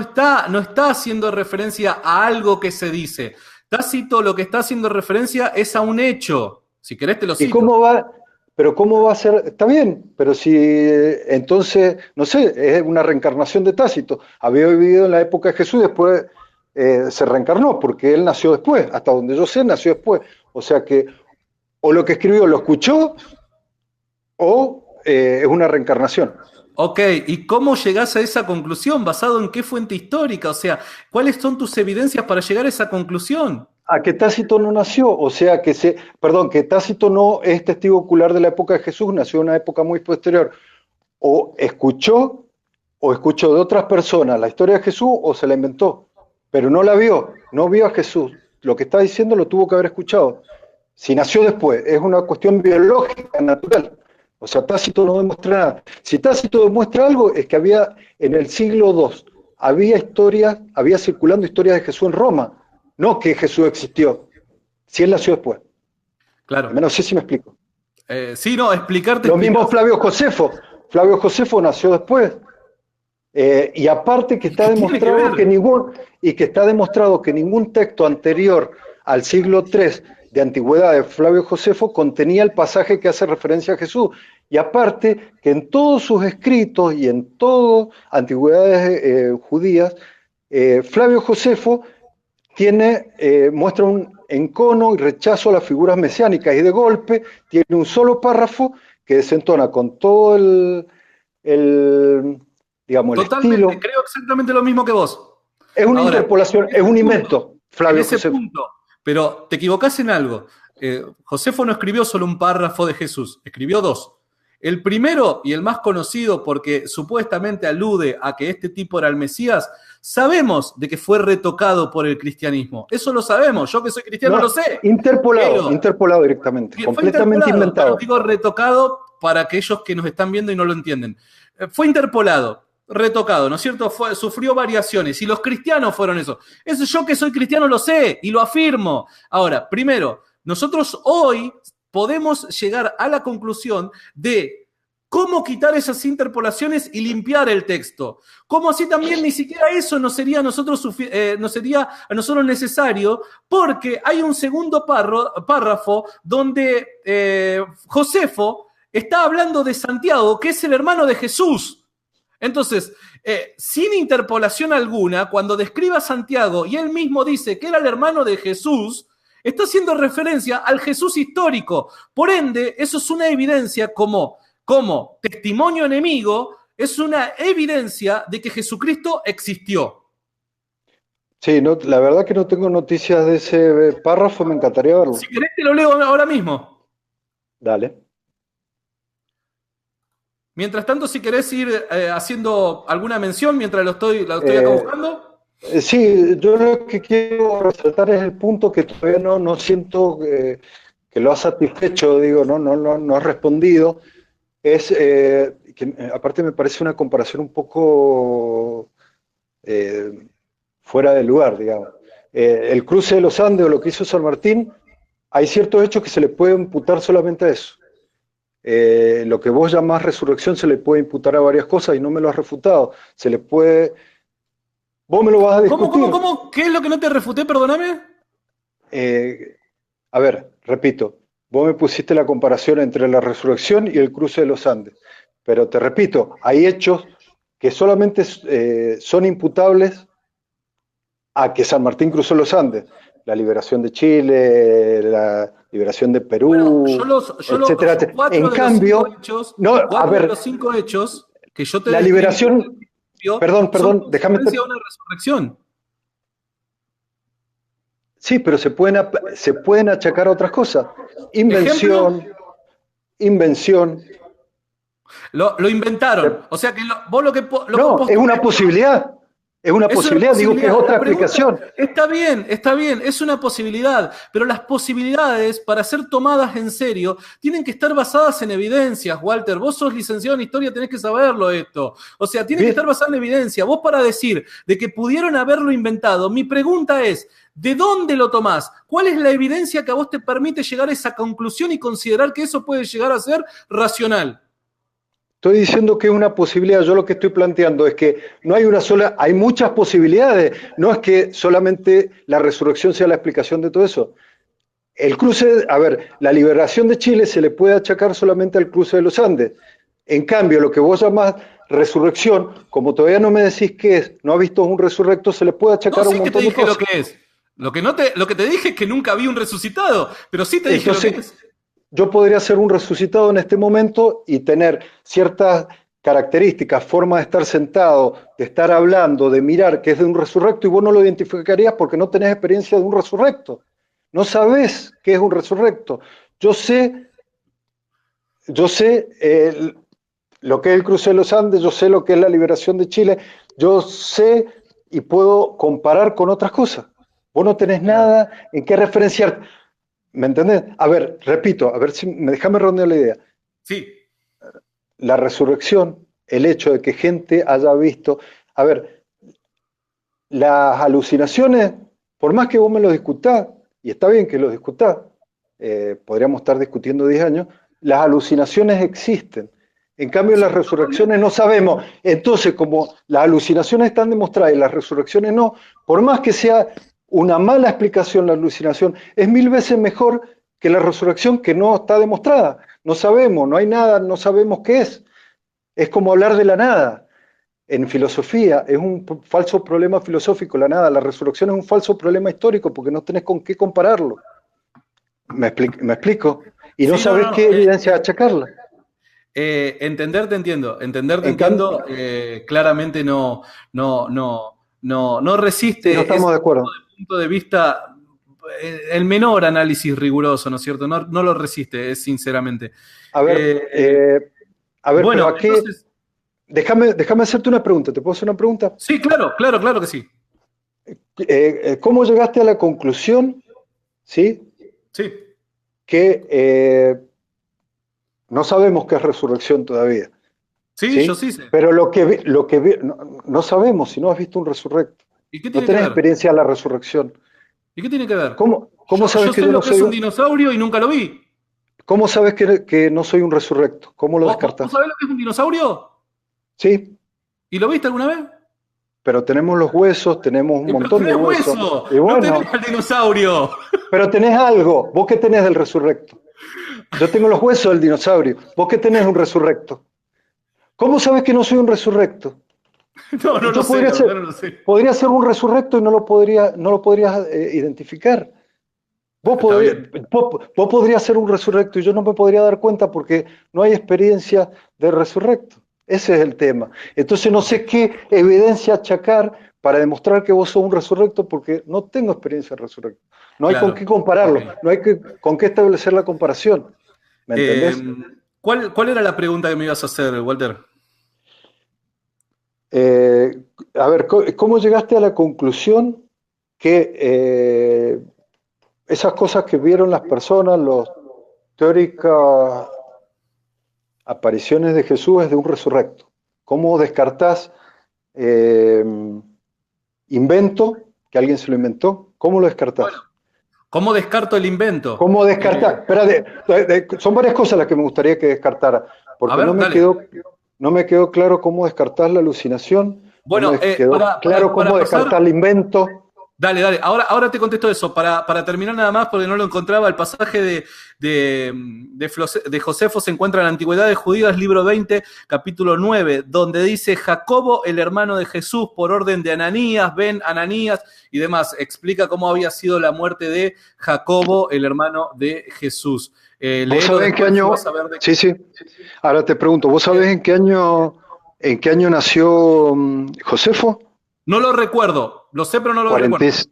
Speaker 1: está haciendo referencia a algo que se dice. Tácito lo que está haciendo referencia es a un hecho. Si querés te lo
Speaker 2: ¿Y
Speaker 1: cito.
Speaker 2: cómo va? Pero ¿cómo va a ser? Está bien, pero si entonces, no sé, es una reencarnación de Tácito. Había vivido en la época de Jesús, después se reencarnó, porque él nació después, hasta donde yo sé, nació después. O sea que o lo que escribió lo escuchó o es una reencarnación.
Speaker 1: Ok, ¿y cómo llegás a esa conclusión? ¿Basado en qué fuente histórica? O sea, ¿cuáles son tus evidencias para llegar a esa conclusión?
Speaker 2: A que Tácito no nació, o sea perdón, que Tácito no es testigo ocular de la época de Jesús, nació en una época muy posterior. O escuchó de otras personas la historia de Jesús o se la inventó, pero no la vio, no vio a Jesús. Lo que está diciendo lo tuvo que haber escuchado. Si nació después, es una cuestión biológica, natural. O sea, Tácito no demuestra nada. Si Tácito demuestra algo, es que había en el siglo II, había circulando historias de Jesús en Roma, no que Jesús existió. Si él nació después. Al
Speaker 1: Claro.
Speaker 2: menos sé si me explico.
Speaker 1: Sí, no, explicarte,
Speaker 2: Lo mismo
Speaker 1: explicás.
Speaker 2: Flavio Josefo. Flavio Josefo nació después. Y aparte que
Speaker 1: ¿Y qué tiene que ver?
Speaker 2: que está demostrado que ningún texto anterior al siglo III de antigüedad de Flavio Josefo contenía el pasaje que hace referencia a Jesús. Y aparte que en todos sus escritos y en todas antigüedades judías, Flavio Josefo muestra un encono y rechazo a las figuras mesiánicas y de golpe tiene un solo párrafo que desentona con todo el digamos, el
Speaker 1: Totalmente,
Speaker 2: estilo.
Speaker 1: creo exactamente lo mismo que vos.
Speaker 2: Es una
Speaker 1: Ahora,
Speaker 2: interpolación,
Speaker 1: en
Speaker 2: es
Speaker 1: ese
Speaker 2: un
Speaker 1: punto,
Speaker 2: invento,
Speaker 1: en
Speaker 2: Flavio
Speaker 1: ese
Speaker 2: Josefo.
Speaker 1: punto, pero te equivocás en algo. Josefo no escribió solo un párrafo de Jesús, escribió dos. El primero y el más conocido, porque supuestamente alude a que este tipo era el Mesías, sabemos de que fue retocado por el cristianismo. Eso lo sabemos. Yo que soy cristiano
Speaker 2: No,
Speaker 1: lo sé.
Speaker 2: interpolado directamente,
Speaker 1: Fue
Speaker 2: completamente
Speaker 1: interpolado.
Speaker 2: inventado.
Speaker 1: Bueno, digo retocado para aquellos que nos están viendo y no lo entienden. Fue interpolado, retocado, ¿no es cierto? Sufrió variaciones y los cristianos fueron eso. Eso yo que soy cristiano lo sé y lo afirmo. Ahora, primero, nosotros hoy podemos llegar a la conclusión de cómo quitar esas interpolaciones y limpiar el texto. Como así también ni siquiera eso nos sería a nosotros, necesario, porque hay un segundo párrafo donde Josefo está hablando de Santiago, que es el hermano de Jesús. Entonces, sin interpolación alguna, cuando describe a Santiago y él mismo dice que era el hermano de Jesús, está haciendo referencia al Jesús histórico. Por ende, eso es una evidencia como testimonio enemigo, es una evidencia de que Jesucristo existió.
Speaker 2: Sí, no, la verdad que no tengo noticias de ese párrafo, me encantaría verlo.
Speaker 1: Si querés te lo leo ahora mismo.
Speaker 2: Dale.
Speaker 1: Mientras tanto, si querés ir haciendo alguna mención mientras lo estoy acá buscando.
Speaker 2: Sí, yo lo que quiero resaltar es el punto que todavía no siento que lo ha satisfecho, digo, no ha respondido. Es que aparte me parece una comparación un poco fuera de lugar, digamos. El cruce de los Andes o lo que hizo San Martín, hay ciertos hechos que se le puede imputar solamente a eso. Lo que vos llamás resurrección se le puede imputar a varias cosas y no me lo has refutado. Se le puede... Vos me lo vas a discutir.
Speaker 1: ¿Cómo? ¿Qué es lo que no te refuté, perdóname?
Speaker 2: A ver, repito, vos me pusiste la comparación entre la resurrección y el cruce de los Andes, pero te repito, hay hechos que solamente son imputables a que San Martín cruzó los Andes. La liberación de Chile, la liberación de Perú,
Speaker 1: bueno,
Speaker 2: etcétera. En cambio,
Speaker 1: de los cinco hechos que yo te
Speaker 2: la liberación... Perdón, déjame...
Speaker 1: una resurrección.
Speaker 2: Sí, pero se pueden achacar a otras cosas. Invención.
Speaker 1: Lo inventaron. O sea que vos lo que...
Speaker 2: es una posibilidad. Es una posibilidad, digo que es otra explicación.
Speaker 1: Está bien, es una posibilidad, pero las posibilidades para ser tomadas en serio tienen que estar basadas en evidencias, Walter. Vos sos licenciado en historia, tenés que saberlo esto. O sea, tiene que estar basada en evidencia. Vos para decir de que pudieron haberlo inventado, mi pregunta es, ¿de dónde lo tomás? ¿Cuál es la evidencia que a vos te permite llegar a esa conclusión y considerar que eso puede llegar a ser racional?
Speaker 2: Estoy diciendo que es una posibilidad. Yo lo que estoy planteando es que no hay una sola, hay muchas posibilidades. No es que solamente la resurrección sea la explicación de todo eso. El cruce, la liberación de Chile se le puede achacar solamente al cruce de los Andes. En cambio, lo que vos llamás resurrección, como todavía no me decís qué es, no has visto un resurrecto, se le puede achacar a un montón de cosas.
Speaker 1: No, sí que te dije lo que es. Lo que te dije es que nunca vi un resucitado, pero sí te dije lo que es.
Speaker 2: Yo podría ser un resucitado en este momento y tener ciertas características, forma de estar sentado, de estar hablando, de mirar, que es de un resurrecto, y vos no lo identificarías porque no tenés experiencia de un resurrecto. No sabés qué es un resurrecto. Yo sé lo que es el cruce de los Andes, yo sé lo que es la liberación de Chile, yo sé y puedo comparar con otras cosas. Vos no tenés nada en qué referenciar. ¿Me entendés? A ver, repito, déjame redondear la idea.
Speaker 1: Sí.
Speaker 2: La resurrección, el hecho de que gente haya visto... A ver, las alucinaciones, por más que vos me lo discutás, y está bien que lo discutás, podríamos estar discutiendo 10 años, las alucinaciones existen. En cambio, las resurrecciones no sabemos. Entonces, como las alucinaciones están demostradas y las resurrecciones no, por más que sea una mala explicación la alucinación, es 1000 veces mejor que la resurrección que no está demostrada. No sabemos, no hay nada, no sabemos qué es. Es como hablar de la nada. En filosofía es un falso problema filosófico la nada. La resurrección es un falso problema histórico porque no tenés con qué compararlo. ¿Me explico? Y no sabés qué evidencia achacarla.
Speaker 1: Entenderte entiendo. Claramente no resiste.
Speaker 2: No estamos de acuerdo.
Speaker 1: Punto de vista, el menor análisis riguroso, ¿no es cierto? No lo resiste, sinceramente.
Speaker 2: A ver, A ver, pero
Speaker 1: Bueno,
Speaker 2: ¿a qué?
Speaker 1: entonces,
Speaker 2: Déjame hacerte una pregunta. ¿Te puedo hacer una pregunta?
Speaker 1: sí, claro, claro, claro que sí.
Speaker 2: ¿Cómo llegaste a la conclusión, sí,
Speaker 1: Sí,
Speaker 2: que no sabemos qué es resurrección todavía,
Speaker 1: sí, yo
Speaker 2: sí?
Speaker 1: sí sé.
Speaker 2: Pero no sabemos si no has visto un resurrecto.
Speaker 1: ¿Y qué
Speaker 2: No
Speaker 1: tiene que
Speaker 2: tenés
Speaker 1: ver?
Speaker 2: experiencia de la resurrección.
Speaker 1: ¿Y qué tiene que ver?
Speaker 2: ¿Cómo sabes
Speaker 1: Yo
Speaker 2: que
Speaker 1: sé
Speaker 2: yo
Speaker 1: lo
Speaker 2: no
Speaker 1: que es
Speaker 2: soy
Speaker 1: un
Speaker 2: un,
Speaker 1: dinosaurio y nunca lo vi.
Speaker 2: cómo sabes que no soy un resurrecto? ¿Cómo lo
Speaker 1: ¿Vos
Speaker 2: descartás?
Speaker 1: sabés lo que es un dinosaurio?
Speaker 2: Sí,
Speaker 1: ¿Y lo viste alguna vez?
Speaker 2: pero tenemos los huesos, tenemos un
Speaker 1: Pero
Speaker 2: montón de
Speaker 1: tenés
Speaker 2: huesos.
Speaker 1: hueso,
Speaker 2: Y
Speaker 1: no tenés
Speaker 2: bueno,
Speaker 1: al dinosaurio.
Speaker 2: pero tenés algo. ¿Vos qué tenés del resurrecto? Yo tengo los huesos del dinosaurio. ¿Vos qué tenés de un resurrecto? ¿Cómo sabes que no soy un resurrecto?
Speaker 1: No, no lo
Speaker 2: Yo
Speaker 1: sé, la verdad no lo sé.
Speaker 2: podría ser un resurrecto y no lo podrías identificar.
Speaker 1: Está bien.
Speaker 2: Vos podrías ser un resurrecto y yo no me podría dar cuenta porque no hay experiencia de resurrecto. Ese es el tema. Entonces no
Speaker 1: Ok,
Speaker 2: sé qué evidencia achacar para demostrar que vos sos un resurrecto porque no tengo experiencia de resurrecto. No hay con qué
Speaker 1: claro. Ok.
Speaker 2: compararlo, no hay con qué establecer la comparación. ¿Me
Speaker 1: Eh,
Speaker 2: entendés?
Speaker 1: ¿cuál era la pregunta que me ibas a hacer, Walter?
Speaker 2: A ver, ¿cómo llegaste a la conclusión que esas cosas que vieron las personas, las teóricas apariciones de Jesús es de un resurrecto? ¿Cómo descartás eh, invento, que alguien se lo inventó? ¿Cómo lo
Speaker 1: Bueno,
Speaker 2: descartás?
Speaker 1: ¿cómo descarto el invento?
Speaker 2: ¿Cómo descartás? Espera, son varias cosas las que me gustaría que descartara,
Speaker 1: A
Speaker 2: porque
Speaker 1: ver, dale.
Speaker 2: no me quedó claro cómo descartar la alucinación, no
Speaker 1: Bueno,
Speaker 2: me quedó claro
Speaker 1: para
Speaker 2: cómo descartar
Speaker 1: pasar,
Speaker 2: el invento.
Speaker 1: dale, dale. Ahora te contesto eso. Para terminar nada más, porque no lo encontraba, el pasaje de Josefo se encuentra en la Antigüedad de Judías, libro 20, capítulo 9, donde dice Jacobo, el hermano de Jesús, por orden de Ananías, ven Ananías y demás. Explica cómo había sido la muerte de Jacobo, el hermano de Jesús.
Speaker 2: ¿Vos
Speaker 1: Léelo
Speaker 2: sabés en qué
Speaker 1: después y
Speaker 2: año?
Speaker 1: vas a ver de
Speaker 2: Sí, sí. Ahora te pregunto, ¿vos sabés
Speaker 1: qué.
Speaker 2: en qué año nació Josefo?
Speaker 1: No lo recuerdo. Lo sé, pero no lo
Speaker 2: 40,
Speaker 1: recuerdo.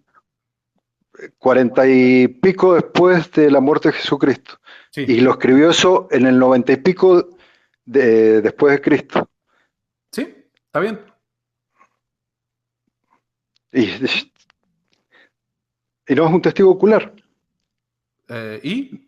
Speaker 2: 40 y pico después de la muerte de Jesucristo. Y
Speaker 1: Sí.
Speaker 2: lo escribió eso en el 90 y pico después de Cristo.
Speaker 1: ¿Sí? ¿Está bien?
Speaker 2: Y, y no es un testigo ocular.
Speaker 1: ¿Y?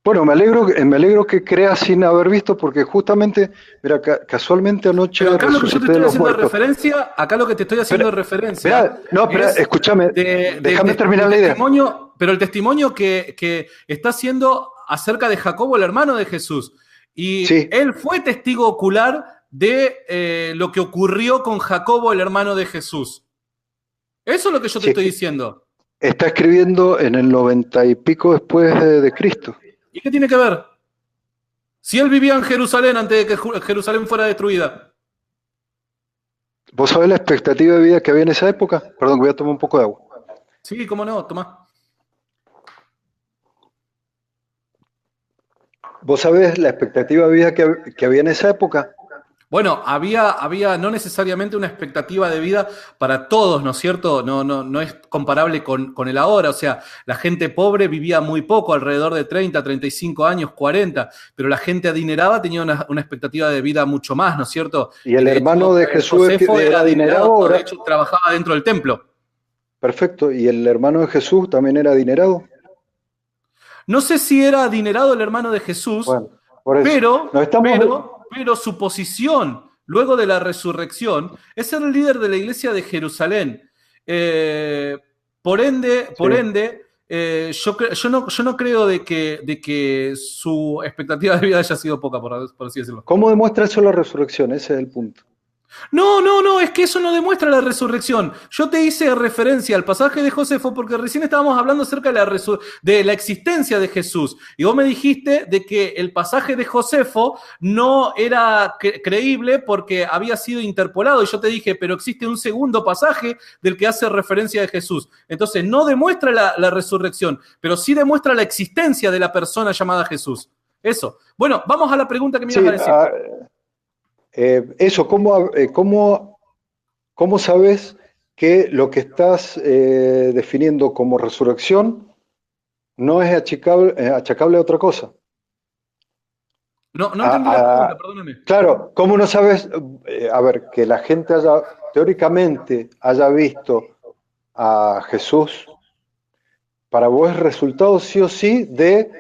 Speaker 2: Bueno, me alegro que creas sin haber visto, porque justamente, mira, casualmente
Speaker 1: Pero
Speaker 2: anoche
Speaker 1: acá lo que yo te
Speaker 2: resucité de
Speaker 1: estoy
Speaker 2: los
Speaker 1: haciendo
Speaker 2: muertos.
Speaker 1: referencia, acá lo que te estoy
Speaker 2: Espera,
Speaker 1: haciendo referencia
Speaker 2: espera,
Speaker 1: es
Speaker 2: escúchame, déjame terminar
Speaker 1: del
Speaker 2: la idea.
Speaker 1: testimonio, pero el testimonio que está haciendo acerca de Jacobo, el hermano de Jesús. Y
Speaker 2: Sí,
Speaker 1: él fue testigo ocular de lo que ocurrió con Jacobo, el hermano de Jesús. Eso es lo que yo te
Speaker 2: sí,
Speaker 1: estoy diciendo.
Speaker 2: está escribiendo en el 90 y pico después de Cristo.
Speaker 1: ¿Y qué tiene que ver? Si él vivía en Jerusalén antes de que Jerusalén fuera destruida.
Speaker 2: ¿Vos sabés la expectativa de vida que había en esa época? Perdón, voy a tomar un poco de agua.
Speaker 1: Sí, cómo no, Tomás.
Speaker 2: ¿Vos sabés la expectativa de vida que había en esa época?
Speaker 1: Bueno, había no necesariamente una expectativa de vida para todos, ¿no es cierto? No es comparable con el ahora. O sea, la gente pobre vivía muy poco, alrededor de 30, 35 años, 40, pero la gente adinerada tenía una expectativa de vida mucho más, ¿no es cierto?
Speaker 2: Y
Speaker 1: Y
Speaker 2: el
Speaker 1: de hecho,
Speaker 2: hermano de Jesús
Speaker 1: Josefo era
Speaker 2: era adinerado
Speaker 1: adinerado, de
Speaker 2: ahora.
Speaker 1: hecho, trabajaba dentro del templo.
Speaker 2: Perfecto. ¿Y el hermano de Jesús también era adinerado?
Speaker 1: No sé si era adinerado el hermano de Jesús,
Speaker 2: Bueno, por eso.
Speaker 1: pero,
Speaker 2: Nos estamos.
Speaker 1: pero su posición luego de la resurrección es ser el líder de la iglesia de Jerusalén. Eh, por
Speaker 2: Sí.
Speaker 1: ende yo no creo de que su expectativa de vida haya sido poca, por así decirlo.
Speaker 2: ¿Cómo demuestra eso la resurrección? Ese es el punto.
Speaker 1: No, es que eso no demuestra la resurrección. Yo te hice referencia al pasaje de Josefo porque recién estábamos hablando acerca de la existencia de Jesús. Y vos me dijiste de que el pasaje de Josefo no era creíble porque había sido interpolado. Y yo te dije, pero existe un segundo pasaje del que hace referencia de Jesús. Entonces, no demuestra la resurrección, pero sí demuestra la existencia de la persona llamada Jesús. Eso. Bueno, vamos a la pregunta que me ibas a
Speaker 2: Sí,
Speaker 1: decir.
Speaker 2: eso, ¿cómo sabes que lo que estás definiendo como resurrección no es achacable a otra cosa?
Speaker 1: No entendí la
Speaker 2: A-
Speaker 1: pregunta,
Speaker 2: a-
Speaker 1: perdóname.
Speaker 2: claro, ¿cómo no sabes? A ver, que la gente teóricamente haya visto a Jesús, para vos es resultado sí o sí de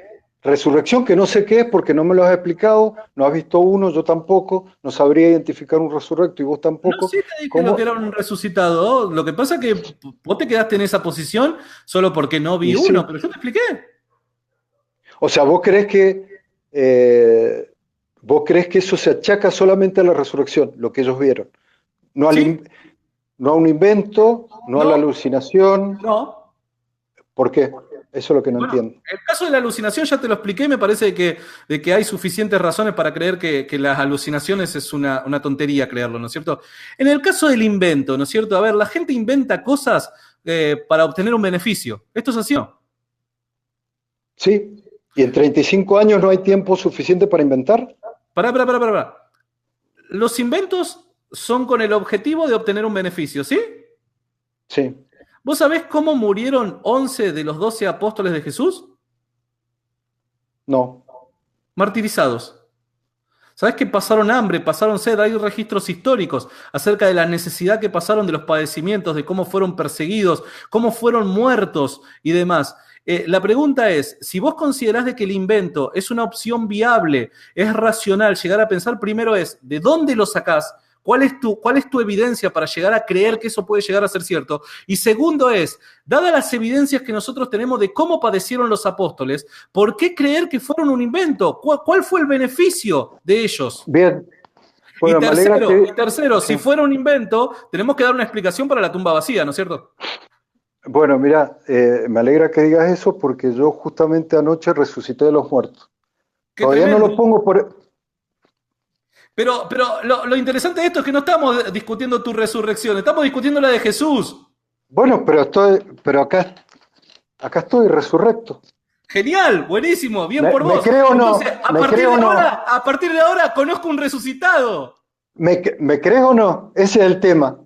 Speaker 2: resurrección, que no sé qué es porque no me lo has explicado, no has visto uno, yo tampoco, no sabría identificar un resurrecto y vos
Speaker 1: No,
Speaker 2: tampoco.
Speaker 1: sí te dije lo que
Speaker 2: ¿Cómo?
Speaker 1: era un resucitado. Lo que pasa es que vos te quedaste en esa posición solo porque no vi
Speaker 2: Y
Speaker 1: uno,
Speaker 2: sí,
Speaker 1: pero yo te expliqué.
Speaker 2: o sea, eh, vos crees que eso se achaca solamente a la resurrección, lo que ellos vieron, no,
Speaker 1: ¿Sí?
Speaker 2: no a un invento, no a la
Speaker 1: No,
Speaker 2: alucinación.
Speaker 1: no.
Speaker 2: ¿Por qué? Eso es lo que no
Speaker 1: Bueno,
Speaker 2: entiendo.
Speaker 1: el caso de la alucinación ya te lo expliqué, me parece de que hay suficientes razones para creer que las alucinaciones es una tontería creerlo, ¿no es cierto? En el caso del invento, ¿no es cierto? A ver, la gente inventa cosas para obtener un beneficio. ¿Esto es así o no?
Speaker 2: Sí, y en 35 años no hay tiempo suficiente para inventar.
Speaker 1: Pará. Los inventos son con el objetivo de obtener un beneficio, ¿sí?
Speaker 2: Sí,
Speaker 1: ¿Vos sabés cómo murieron 11 de los 12 apóstoles de Jesús?
Speaker 2: no.
Speaker 1: Martirizados. ¿Sabés que pasaron hambre, pasaron sed? Hay registros históricos acerca de la necesidad que pasaron, de los padecimientos, de cómo fueron perseguidos, cómo fueron muertos y demás. La pregunta es, si vos considerás de que el invento es una opción viable, es racional, llegar a pensar primero es, ¿de dónde lo sacás? Cuál es tu evidencia para llegar a creer que eso puede llegar a ser cierto? Y segundo es, dadas las evidencias que nosotros tenemos de cómo padecieron los apóstoles, ¿por qué creer que fueron un invento? ¿Cuál fue el beneficio de ellos?
Speaker 2: Bien, bueno, me alegra que...
Speaker 1: Y tercero,
Speaker 2: Sí.
Speaker 1: si fuera un invento, tenemos que dar una explicación para la tumba vacía, ¿no es cierto?
Speaker 2: Bueno, mira, me alegra que digas eso porque yo justamente anoche resucité de los muertos.
Speaker 1: Qué
Speaker 2: Todavía no
Speaker 1: tremendo.
Speaker 2: lo pongo por...
Speaker 1: Pero lo interesante de esto es que no estamos discutiendo tu resurrección, estamos discutiendo la de Jesús.
Speaker 2: Bueno, pero acá estoy resurrecto.
Speaker 1: Genial, buenísimo, bien por
Speaker 2: ¿Me
Speaker 1: vos.
Speaker 2: creo o
Speaker 1: Entonces,
Speaker 2: no? ¿Me creo o no?
Speaker 1: a partir de ahora, conozco un resucitado.
Speaker 2: ¿Me crees o no? Ese es el tema.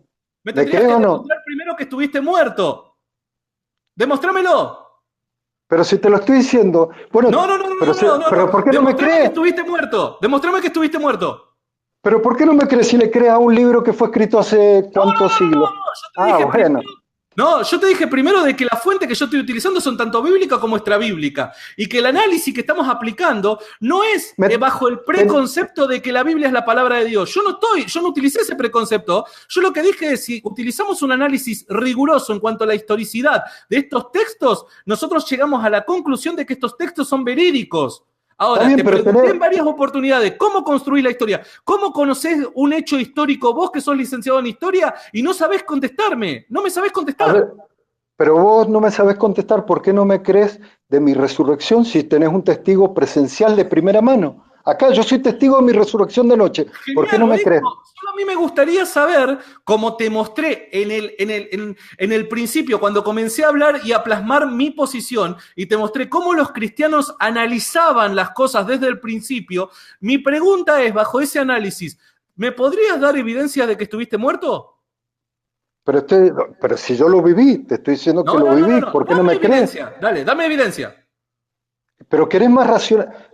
Speaker 1: Me
Speaker 2: ¿Me
Speaker 1: tendrías
Speaker 2: crees
Speaker 1: que
Speaker 2: o no?
Speaker 1: demostrar primero que estuviste muerto. Demostrámelo.
Speaker 2: Pero si te lo estoy diciendo, bueno, pero ¿por qué no me
Speaker 1: Demostrame que
Speaker 2: crees?
Speaker 1: estuviste muerto. Demostrame que estuviste muerto.
Speaker 2: Pero ¿por qué no me crees si le crees a un libro que fue escrito hace cuántos siglos?
Speaker 1: Yo te
Speaker 2: Ah,
Speaker 1: dije primero.
Speaker 2: bueno.
Speaker 1: No, yo te dije primero de que la fuente que yo estoy utilizando son tanto bíblica como extrabíblica. Y que el análisis que estamos aplicando no es
Speaker 2: Me,
Speaker 1: bajo el
Speaker 2: ten-
Speaker 1: preconcepto de que la Biblia es la palabra de Dios. Yo no utilicé ese preconcepto. Yo lo que dije es, si utilizamos un análisis riguroso en cuanto a la historicidad de estos textos, nosotros llegamos a la conclusión de que estos textos son verídicos.
Speaker 2: Está
Speaker 1: Ahora,
Speaker 2: bien,
Speaker 1: te
Speaker 2: pero
Speaker 1: pregunté en varias oportunidades cómo construir la historia, cómo conocés un hecho histórico vos que sos licenciado en historia y no sabés contestarme, no me sabés
Speaker 2: a
Speaker 1: contestar.
Speaker 2: ver, pero vos no me sabés contestar por qué no me crees de mi resurrección si tenés un testigo presencial de primera mano. Acá yo soy testigo de mi resurrección de noche. ¿Por qué
Speaker 1: Genial,
Speaker 2: no me crees?
Speaker 1: buenísimo. Solo a mí me gustaría saber, como te mostré en el principio, cuando comencé a hablar y a plasmar mi posición, y te mostré cómo los cristianos analizaban las cosas desde el principio, mi pregunta es, bajo ese análisis, ¿me podrías dar evidencia de que estuviste muerto?
Speaker 2: Pero, pero si yo lo viví, te estoy diciendo que lo viví, ¿por qué no
Speaker 1: Dame
Speaker 2: me crees?
Speaker 1: evidencia. Dale, dame evidencia.
Speaker 2: Pero querés más racional.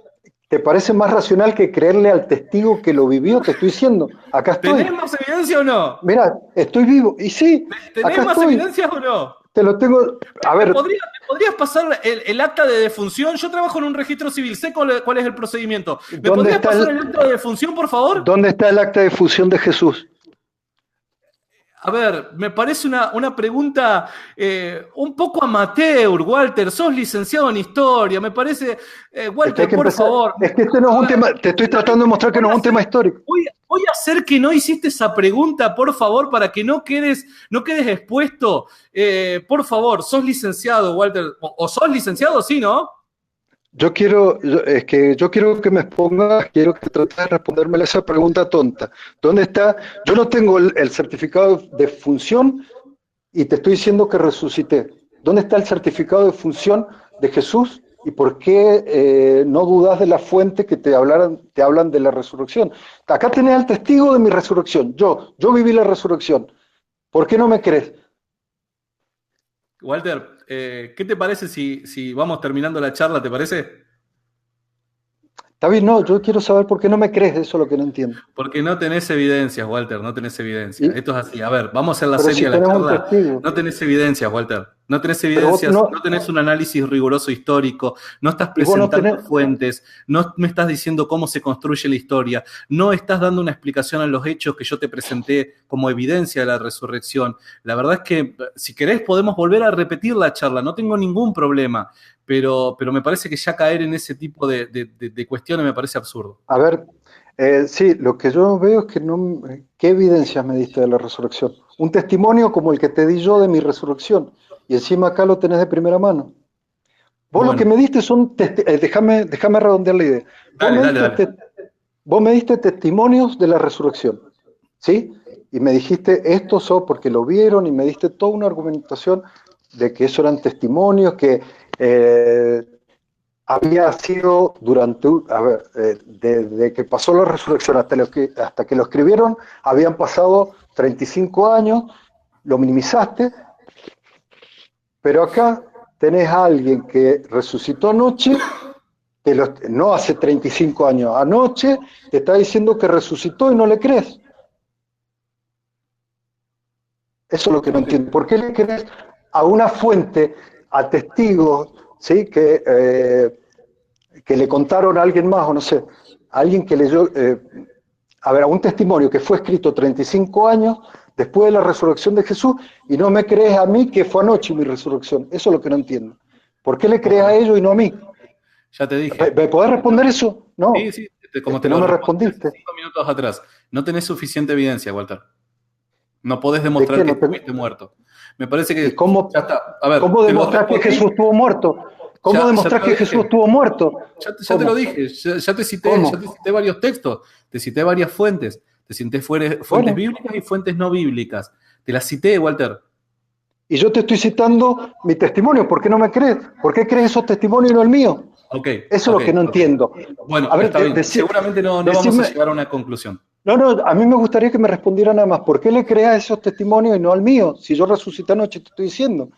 Speaker 2: ¿Te parece más racional que creerle al testigo que lo vivió? Te estoy diciendo, acá
Speaker 1: ¿Tenés
Speaker 2: estoy.
Speaker 1: más evidencia o no?
Speaker 2: Mira, estoy vivo. Y sí,
Speaker 1: ¿Tenés
Speaker 2: acá
Speaker 1: más
Speaker 2: estoy.
Speaker 1: evidencias o no?
Speaker 2: Te lo tengo. A ver,
Speaker 1: Me podrías pasar el acta de defunción? Yo trabajo en un registro civil, sé cuál es el procedimiento. ¿Me
Speaker 2: ¿dónde
Speaker 1: podrías
Speaker 2: está
Speaker 1: pasar el acta de defunción, por favor?
Speaker 2: dónde está el acta de fusión de Jesús?
Speaker 1: A ver, me parece una pregunta un poco amateur, Walter. Sos licenciado en historia, me parece.
Speaker 2: Es que hay
Speaker 1: Walter,
Speaker 2: que
Speaker 1: por
Speaker 2: empezar.
Speaker 1: favor.
Speaker 2: Es que este no es un tema. Te estoy tratando de mostrar que no es un tema histórico.
Speaker 1: Voy a hacer que no hiciste esa pregunta, por favor, para que no quedes expuesto. Por favor, sos licenciado, Walter. O sos licenciado, sí, ¿no?
Speaker 2: Es que yo quiero que me expongas, quiero que trates de responderme a esa pregunta tonta. ¿Dónde está? Yo no tengo el certificado de función y te estoy diciendo que resucité. ¿Dónde está el certificado de función de Jesús? ¿Y por qué no dudas de la fuente que te hablan de la resurrección? Acá tenés al testigo de mi resurrección. Yo viví la resurrección. ¿Por qué no me crees?
Speaker 1: Walter, ¿qué te parece si vamos terminando la charla? ¿Te parece?
Speaker 2: Está bien, no, yo quiero saber por qué no me crees, eso es lo que no entiendo.
Speaker 1: Porque no tenés evidencias, Walter, no tenés evidencias.
Speaker 2: Y,
Speaker 1: Esto es así. A ver, vamos a hacer la
Speaker 2: pero
Speaker 1: serie
Speaker 2: si
Speaker 1: de la
Speaker 2: tenés un
Speaker 1: charla.
Speaker 2: testigo,
Speaker 1: No tenés evidencias, Walter. No tenés
Speaker 2: pero vos
Speaker 1: evidencias, no
Speaker 2: no,
Speaker 1: tenés un análisis riguroso histórico, no estás
Speaker 2: y vos no
Speaker 1: presentando
Speaker 2: tenés,
Speaker 1: fuentes, no me estás diciendo cómo se construye la historia, no estás dando una explicación a los hechos que yo te presenté como evidencia de la resurrección. La verdad es que, si querés, podemos volver a repetir la charla, no tengo ningún problema, pero me parece que ya caer en ese tipo de cuestiones me parece absurdo.
Speaker 2: a ver, sí, lo que yo veo es que no, ¿qué evidencias me diste de la resurrección? Un testimonio como el que te di yo de mi resurrección, y encima acá lo tenés de primera mano. Vos lo que
Speaker 1: Bueno,
Speaker 2: me diste son, déjame redondear la idea. Vos
Speaker 1: dale,
Speaker 2: me
Speaker 1: dale,
Speaker 2: diste,
Speaker 1: dale.
Speaker 2: vos me diste testimonios de la resurrección, ¿sí? Y me dijiste, estos son porque lo vieron, y me diste toda una argumentación de que eso eran testimonios, que eh, había sido durante, a ver, desde que pasó la resurrección hasta que lo escribieron, habían pasado 35 años, lo minimizaste, pero acá tenés a alguien que resucitó anoche, no hace 35 años, anoche te está diciendo que resucitó y no le crees. Eso es lo que no entiendo. ¿Por qué le crees a una fuente, a testigos, ¿sí? Que le contaron a alguien más, o no sé, a alguien que leyó, a ver, a un testimonio que fue escrito 35 años después de la resurrección de Jesús, y no me crees a mí que fue anoche mi resurrección? Eso es lo que no entiendo. ¿Por qué le crees a
Speaker 1: Bueno,
Speaker 2: ellos y no a mí?
Speaker 1: ya te
Speaker 2: ¿Me,
Speaker 1: dije.
Speaker 2: me podés responder eso?
Speaker 1: Sí,
Speaker 2: No,
Speaker 1: sí,
Speaker 2: es
Speaker 1: como te
Speaker 2: que no
Speaker 1: lo
Speaker 2: me
Speaker 1: respondí hace
Speaker 2: respondiste.
Speaker 1: 5 minutos atrás. No tenés suficiente evidencia, Walter. No podés
Speaker 2: ¿De
Speaker 1: demostrar
Speaker 2: qué
Speaker 1: que
Speaker 2: no te...
Speaker 1: estuviste muerto. Me parece
Speaker 2: ¿Y
Speaker 1: que ya
Speaker 2: cómo,
Speaker 1: está. A ver,
Speaker 2: cómo
Speaker 1: te lo
Speaker 2: demostrar que Jesús
Speaker 1: respondí,
Speaker 2: estuvo muerto? ¿Cómo
Speaker 1: ya te
Speaker 2: demostrar
Speaker 1: lo
Speaker 2: que Jesús
Speaker 1: dije.
Speaker 2: estuvo muerto?
Speaker 1: Ya te lo
Speaker 2: ¿Cómo?
Speaker 1: dije, ya te
Speaker 2: ¿Cómo?
Speaker 1: cité varios textos, te cité varias fuentes, te cité fuentes
Speaker 2: Bueno,
Speaker 1: bíblicas y fuentes no bíblicas. Te las cité, Walter.
Speaker 2: y yo te estoy citando mi testimonio. ¿Por qué no me crees? ¿Por qué crees esos testimonios y no el mío?
Speaker 1: Ok,
Speaker 2: Eso es
Speaker 1: ok,
Speaker 2: lo que no
Speaker 1: ok.
Speaker 2: entiendo. A
Speaker 1: Bueno,
Speaker 2: ver,
Speaker 1: está bien. Seguramente no vamos a
Speaker 2: decime,
Speaker 1: llegar a una conclusión.
Speaker 2: no, no, a mí me gustaría que me respondiera nada más. ¿Por qué le crees a esos testimonios y no al mío? Si yo resucité anoche, te estoy diciendo.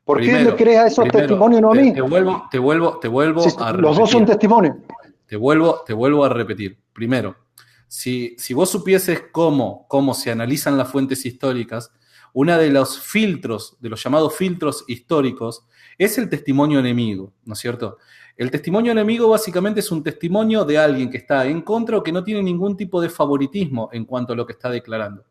Speaker 2: ¿Por qué le
Speaker 1: Primero,
Speaker 2: crees a esos
Speaker 1: primero,
Speaker 2: testimonios y no a
Speaker 1: te,
Speaker 2: mí?
Speaker 1: te vuelvo, te vuelvo, te
Speaker 2: Si
Speaker 1: vuelvo a
Speaker 2: los dos son
Speaker 1: repetir.
Speaker 2: testimonios.
Speaker 1: Te vuelvo a repetir. Primero, si vos supieses cómo se analizan las fuentes históricas, uno de los filtros, de los llamados filtros históricos, es el testimonio enemigo, ¿no es cierto? El testimonio enemigo básicamente es un testimonio de alguien que está en contra o que no tiene ningún tipo de favoritismo en cuanto a lo que está declarando.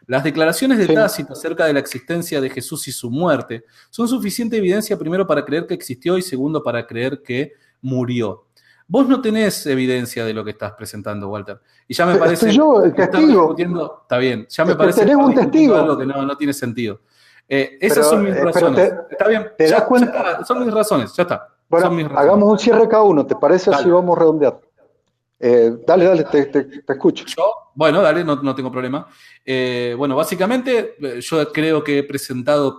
Speaker 1: Las declaraciones de
Speaker 2: Sí.
Speaker 1: Tácito acerca de la existencia de Jesús y su muerte son suficiente evidencia, primero, para creer que existió y segundo, para creer que murió. Vos no tenés evidencia de lo que estás presentando, Walter. Y ya me
Speaker 2: Estoy
Speaker 1: parece
Speaker 2: yo, el
Speaker 1: estar
Speaker 2: testigo.
Speaker 1: discutiendo, está bien, ya me
Speaker 2: Es que
Speaker 1: parece
Speaker 2: tenés
Speaker 1: estar
Speaker 2: un
Speaker 1: discutiendo algo que
Speaker 2: testigo.
Speaker 1: no tiene sentido. Esas son
Speaker 2: Pero,
Speaker 1: mis
Speaker 2: pero
Speaker 1: razones. Está bien,
Speaker 2: te das
Speaker 1: ya
Speaker 2: cuenta.
Speaker 1: está, son mis razones, ya está. Son
Speaker 2: Bueno,
Speaker 1: mis razones.
Speaker 2: hagamos un cierre cada uno, ¿te parece? Así
Speaker 1: Dale.
Speaker 2: vamos a redondear. Dale, te escucho.
Speaker 1: Yo, bueno, dale, no tengo problema. Bueno, básicamente yo creo que he presentado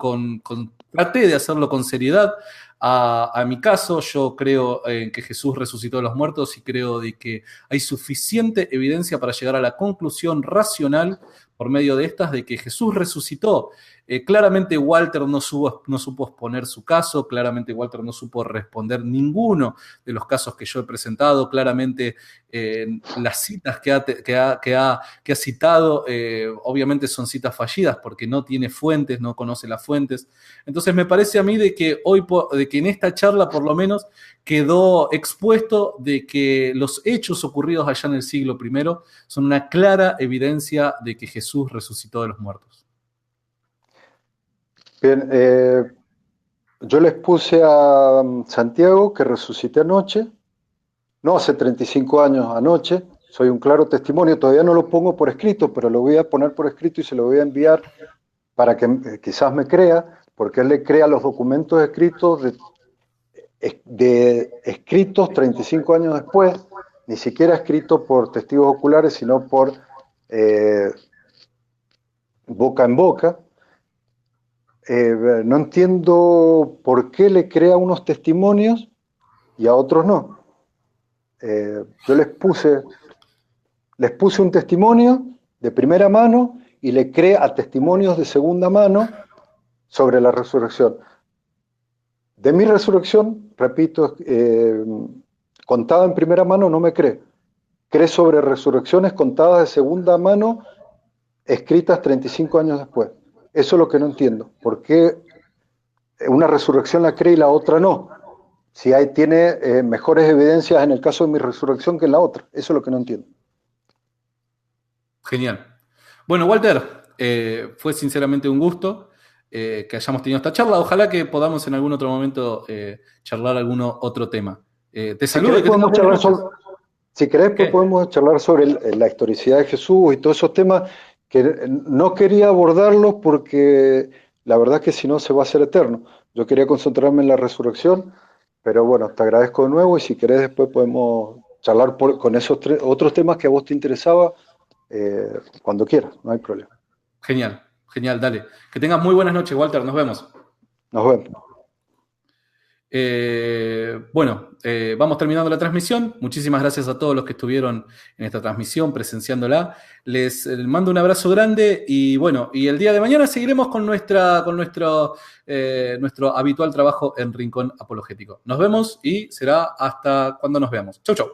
Speaker 1: traté de hacerlo con seriedad. A mi caso, yo creo en que Jesús resucitó de los muertos y creo de que hay suficiente evidencia para llegar a la conclusión racional por medio de estas de que Jesús resucitó. Claramente Walter no supo exponer su caso, claramente Walter no supo responder ninguno de los casos que yo he presentado, claramente las citas que ha citado, obviamente son citas fallidas porque no tiene fuentes, no conoce las fuentes. Entonces me parece a mí de que de que en esta charla por lo menos quedó expuesto de que los hechos ocurridos allá en el siglo I son una clara evidencia de que Jesús resucitó de los muertos.
Speaker 2: Bien, yo les puse a Santiago que resucité anoche, no hace 35 años, anoche. Soy un claro testimonio, todavía no lo pongo por escrito, pero lo voy a poner por escrito y se lo voy a enviar para que quizás me crea, porque él le crea los documentos escritos de escritos 35 años después, ni siquiera escritos por testigos oculares, sino por eh, boca en boca. No entiendo por qué le crea unos testimonios y a otros no. Yo les puse un testimonio de primera mano y le crea a testimonios de segunda mano sobre la resurrección. De mi resurrección, repito, contada en primera mano no me cree. Cree sobre resurrecciones contadas de segunda mano, escritas 35 años después. Eso es lo que no entiendo. ¿Por qué una resurrección la cree y la otra no? Si tiene mejores evidencias en el caso de mi resurrección que en la otra. Eso es lo que no entiendo.
Speaker 1: Genial. Bueno, Walter, fue sinceramente un gusto que hayamos tenido esta charla. Ojalá que podamos en algún otro momento charlar algún otro tema. Te saludo y que tengas buenas noches.
Speaker 2: Si querés, pues podemos charlar sobre la historicidad de Jesús y todos esos temas que no quería abordarlos porque la verdad es que si no se va a hacer eterno. Yo quería concentrarme en la resurrección, pero bueno, te agradezco de nuevo y si querés después podemos charlar con esos otros temas que a vos te interesaba cuando quieras, no hay problema.
Speaker 1: Genial, genial, dale. Que tengas muy buenas noches, Walter, nos vemos.
Speaker 2: Nos vemos.
Speaker 1: Bueno, vamos terminando la transmisión. Muchísimas gracias a todos los que estuvieron en esta transmisión, presenciándola. Les mando un abrazo grande y bueno, y el día de mañana seguiremos con nuestro habitual trabajo en Rincón Apologético. Nos vemos y será hasta cuando nos veamos. Chau, chau.